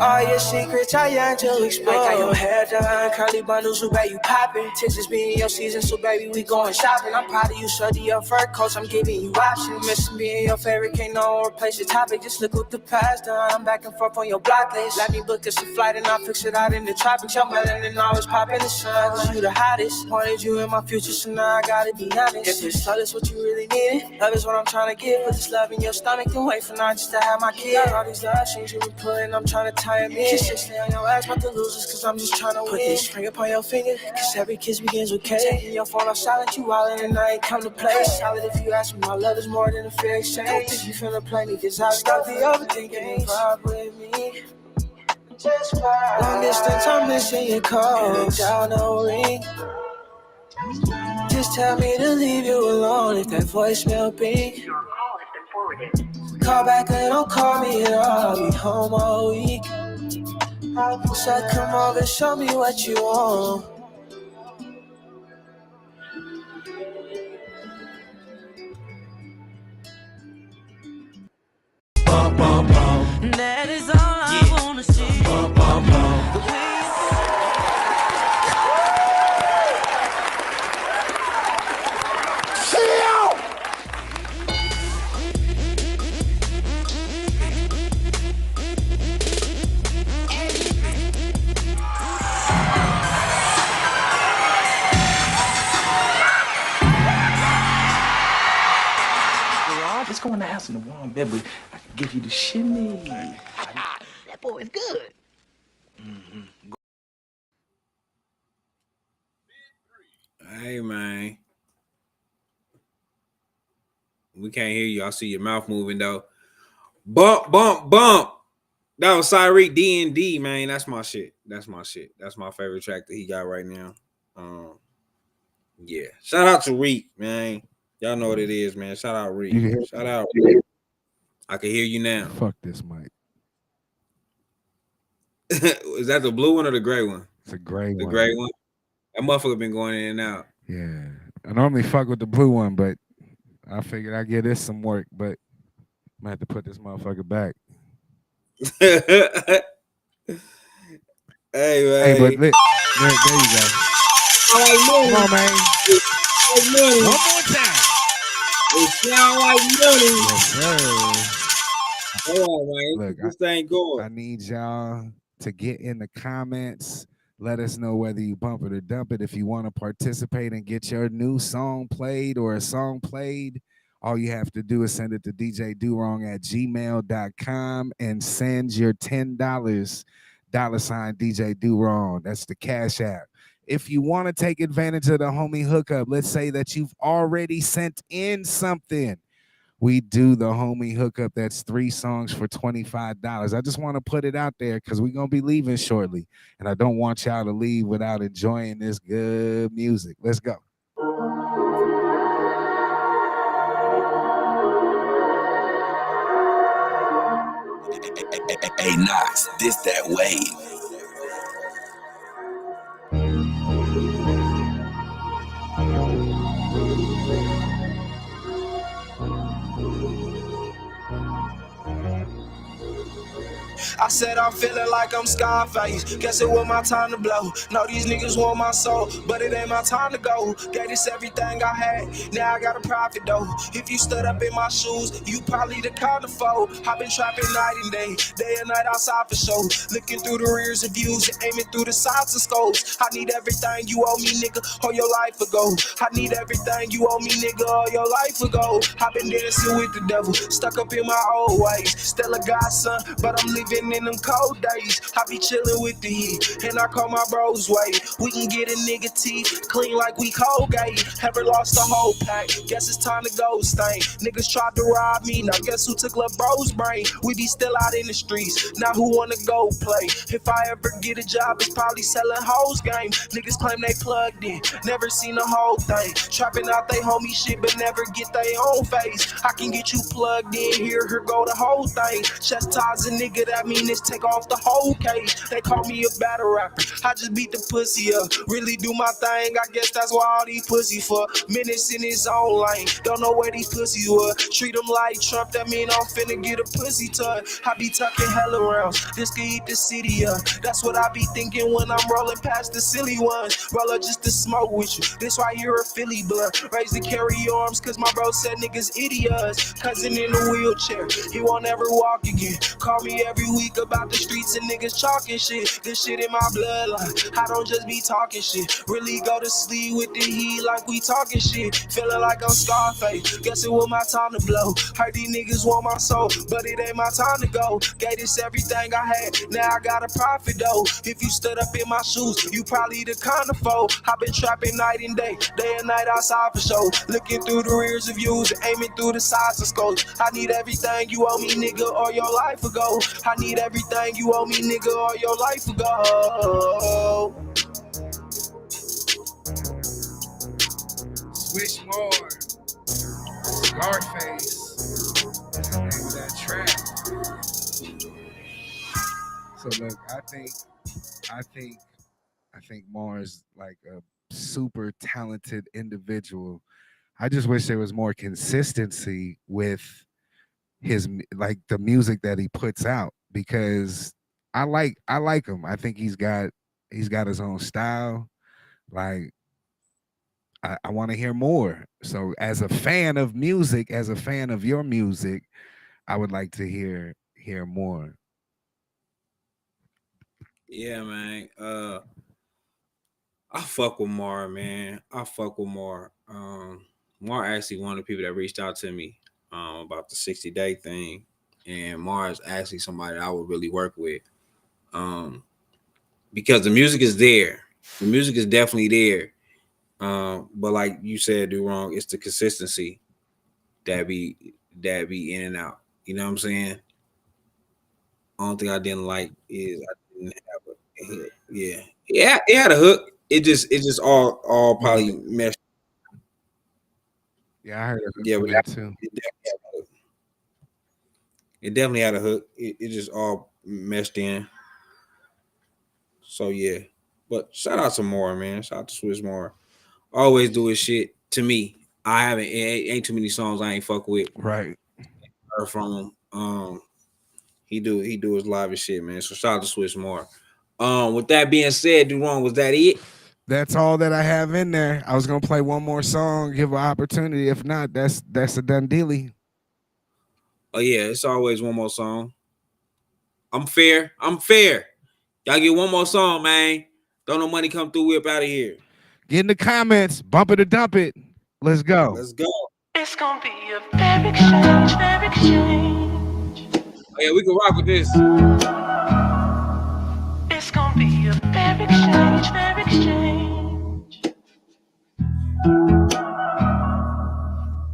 All your secrets I yearn to explore. I got your hair done, curly bundles, so baby you poppin'. Texas be in your season, so baby we going shopping. I'm proud of you, shorty, your fur coats, I'm giving you options. Missing being your favorite, can't no one replace your topic. Just look what the past done, I'm back and forth on your block list. Let me book us a flight and I'll fix it out in the tropics. Your melanin always pop in the sun, cause you the hottest. Wanted you in my future, so now I gotta be honest. If it's love, it's what you really need. Love is what I'm trying to give. Put this love in your stomach, then wait for now just to have my kid. All these love things you be putting, I'm trying to tie them in. Just stay on your ass, about to lose us, cause I'm just trying to win. Put this ring up on your finger, cause every kiss begins with K. Taking your phone off silent, you all in and I ain't come to play. Solid if you ask me, my love is more than a fair exchange. Don't think you finna play me, cause I stop the overthinking and vibe with me. Long distance, I'm missing your call. Dial no ring. Just tell me to leave you alone if that voicemail ping. Call back or don't call me at all. I'll be home all week. So come over, show me what you want. That is all I wanna see. Let's go in the house in the warm bed, but I can give you the shimmy. That boy is good. Hey, man. We can't hear you. I see your mouth moving, though. Bump, bump, bump. That was Cyric D&D, man. That's my shit. That's my shit. That's my favorite track that he got right now. Yeah. Shout out to Reek, man. Y'all know what it is, man. Shout out Reek. Shout out. I can hear you now. Fuck this mic. Is that the blue one or the gray one? It's a gray one. The gray one? That motherfucker been going in and out. Yeah. I normally fuck with the blue one, but I figured I'd give this some work, but I'm gonna have to put this motherfucker back. Hey, man. Hey, but there you go. Come on, man. One more time. It sound like money. Yes, sir. Hold on, man. Look, this thing going. I need y'all to get in the comments. Let us know whether you bump it or dump it. If you want to participate and get your new song played or a song played, all you have to do is send it to djdurong@gmail.com and send your $10 $DJ Durong. That's the Cash App. If you want to take advantage of the homie hookup, let's say that you've already sent in something. We do the homie hookup. That's 3 songs for $25. I just want to put it out there because we're going to be leaving shortly. And I don't want y'all to leave without enjoying this good music. Let's go. Hey, Knox, this that wave. I said I'm feeling like I'm Scarface. Guess it was my time to blow. Know these niggas want my soul, but it ain't my time to go. Gave this everything I had, now I got a profit though. If you stood up in my shoes, you probably the kind of foe. I've been trapping night and day and night outside for show. Looking through the rears of views and aiming through the sides of scopes. I need everything you owe me, nigga, all your life ago. I need everything you owe me, nigga, all your life ago. I've been dancing with the devil, stuck up in my old ways. Still a godson, but I'm living even in them cold days. I be chillin' with the heat, and I call my bros way. We can get a nigga teeth clean like we Colgate. Ever lost a whole pack? Guess it's time to go stain. Niggas tried to rob me, now guess who took Lil' Bro's brain? We be still out in the streets, now who wanna go play? If I ever get a job, it's probably selling hoes game. Niggas claim they plugged in, never seen the whole thing. Trapping out they homie shit, but never get their own face. I can get you plugged in, here go the whole thing. Chastise a nigga, that mean it's take off the whole cage. They call me a battle rapper, I just beat the pussy up. Really do my thing, I guess that's why all these pussies for minutes in his own lane. Don't know where these pussies were. Treat them like Trump, that mean I'm finna get a pussy tug. I be tucking hella rounds, this could eat the city up. That's what I be thinking when I'm rolling past the silly ones. Roll up just to smoke with you, this why you're a Philly blood. Raise to carry arms, cause my bro said niggas idiots. Cousin in a wheelchair, he won't ever walk again. Call me every week about the streets and niggas chalking shit. This shit in my bloodline, I don't just be talking shit. Really go to sleep with the heat like we talking shit. Feeling like I'm Scarface, guess it was my time to blow. Heard these niggas want my soul, but it ain't my time to go. Gave this everything I had, now I got a profit though. If you stood up in my shoes, you probably the kind of foe. I been trapping night and day and night outside for show. Looking through the rears of views, aiming through the sides of scopes. I need everything you owe me, nigga, or your life ago. I need everything you owe me, nigga, or your life ago. Switch more. Scarface. That's the name of that track. So look, I think Mars like a super talented individual. I just wish there was more consistency with his like the music that he puts out, because I like him. I think he's got his own style. Like I want to hear more. So as a fan of music, as a fan of your music, I would like to hear more. Yeah, man. I fuck with Mar, man. I fuck with Mar. Mar actually one of the people that reached out to me about the 60-day thing, and Mar is actually somebody I would really work with, because the music is there. The music is definitely there. But like you said, do wrong. It's the consistency that be in and out. You know what I'm saying? Only thing I didn't like is I didn't have a hit. Yeah, it had a hook. It just all probably meshed. Yeah, I heard it. Yeah, but that too. It definitely had a hook. It just all meshed in. So yeah, but shout out to Moore, man. Shout out to Swiss Moore. Always do his shit. To me, I haven't. It ain't too many songs I ain't fuck with. Right. Heard from him. He do his live shit, man. So shout out to Swiss Moore. With that being said, do wrong. Was that it? That's all that I have in there. I was gonna play one more song, give an opportunity. If not, that's a done dealie. Oh yeah, it's always one more song. I'm fair. Y'all get one more song, man. Don't no money come through. Whip out of here. Get in the comments. Bump it or dump it. Let's go. Let's go. It's gonna be a fair exchange, fair exchange. Oh yeah, we can rock with this. It's gonna be a fair exchange, fair exchange.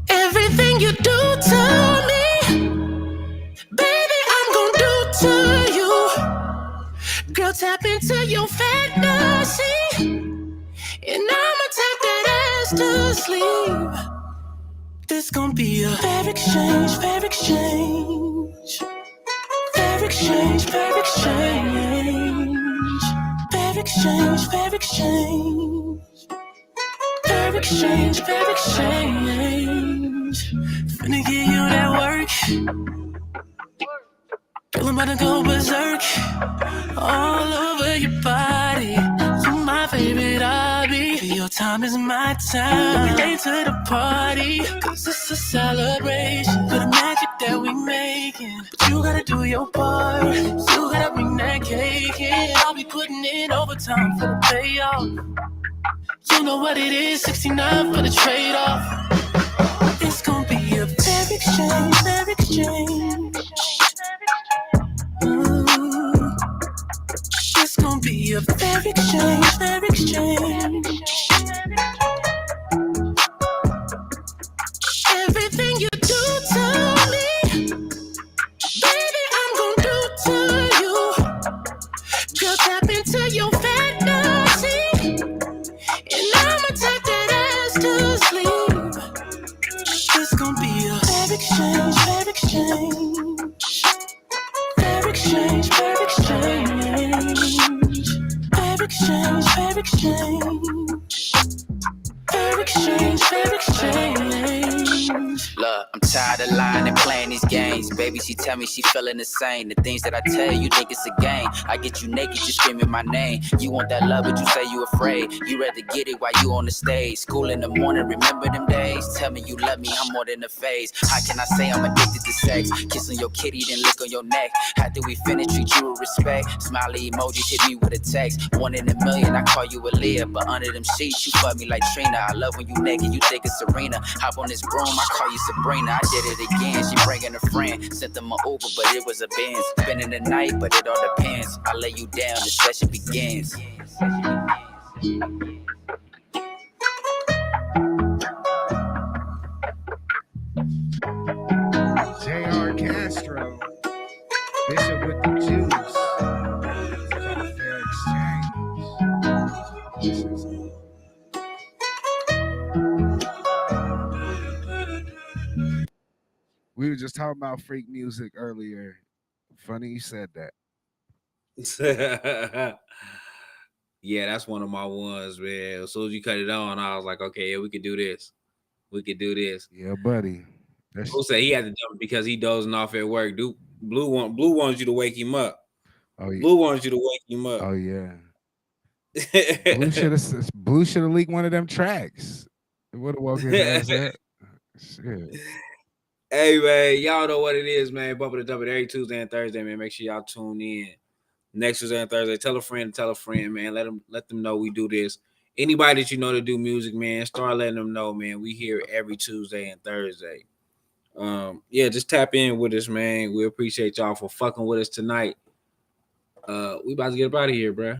Everything you do to me, baby, I'm gonna do to you. Girl, tap into your fantasy, and I'ma tap that ass to sleep. This gonna be a fair exchange, fair exchange. Fair exchange, fair exchange. Fair exchange, fair exchange. Fair exchange, fair exchange. Finna give you that work. Girl, I'm about to go berserk all over your body. You my favorite hobby. Your time is my time. We late to the party, cause it's a celebration for the magic that we making. But you gotta do your part. You gotta bring that cake in. I'll be putting in overtime for the payoff. You know what it is, 69 for the trade-off. It's gonna be a fair exchange, fair exchange. Ooh. be a fair exchange, fair exchange. Fair exchange, fair exchange. Fair exchange, fair exchange. Fair exchange, fair exchange. Look, I'm tired of lying and playing these games. Baby, she tell me she feeling the same. The things that I tell you think it's a game. I get you naked, you screaming my name. You want that love, but you say you afraid. You rather get it while you on the stage. School in the morning, remember them days? Tell me you love me, I'm more than a phase. How can I say I'm addicted to sex? Kiss on your kitty, then lick on your neck. After we finish, treat you with respect. Smiley emojis, hit me with a text. 1 in a million, I call you a Leah. But under them sheets, you fuck me like Trina. I love when you naked, you think it's Serena. Hop on this broom, I call you Sabrina. I did it again, she bringing a friend. Sent them a Uber, but it was a Benz. Spending the night, but it all depends. I lay you down, the session begins. J.R. Castro, Bishop with the juice. Fair exchange. We were just talking about freak music earlier. Funny you said that. Yeah, that's one of my ones, man. As soon as you cut it on, I was like, okay, yeah, we could do this. We could do this. Yeah, buddy. Blue said he had to jump because he dozing off at work. Dude, Blue wants you to wake him up. Oh yeah. Blue wants you to wake him up. Oh yeah. Blue should have leaked one of them tracks. It would have woke his ass up. Shit. Hey man, y'all know what it is, man. Bump it up every Tuesday and Thursday, man. Make sure y'all tune in next Tuesday and Thursday. Tell a friend, man. Let them know we do this. Anybody that you know to do music, man, start letting them know, man. We here every Tuesday and Thursday. Yeah, just tap in with us, man. We appreciate y'all for fucking with us tonight. We about to get up out of here, bro.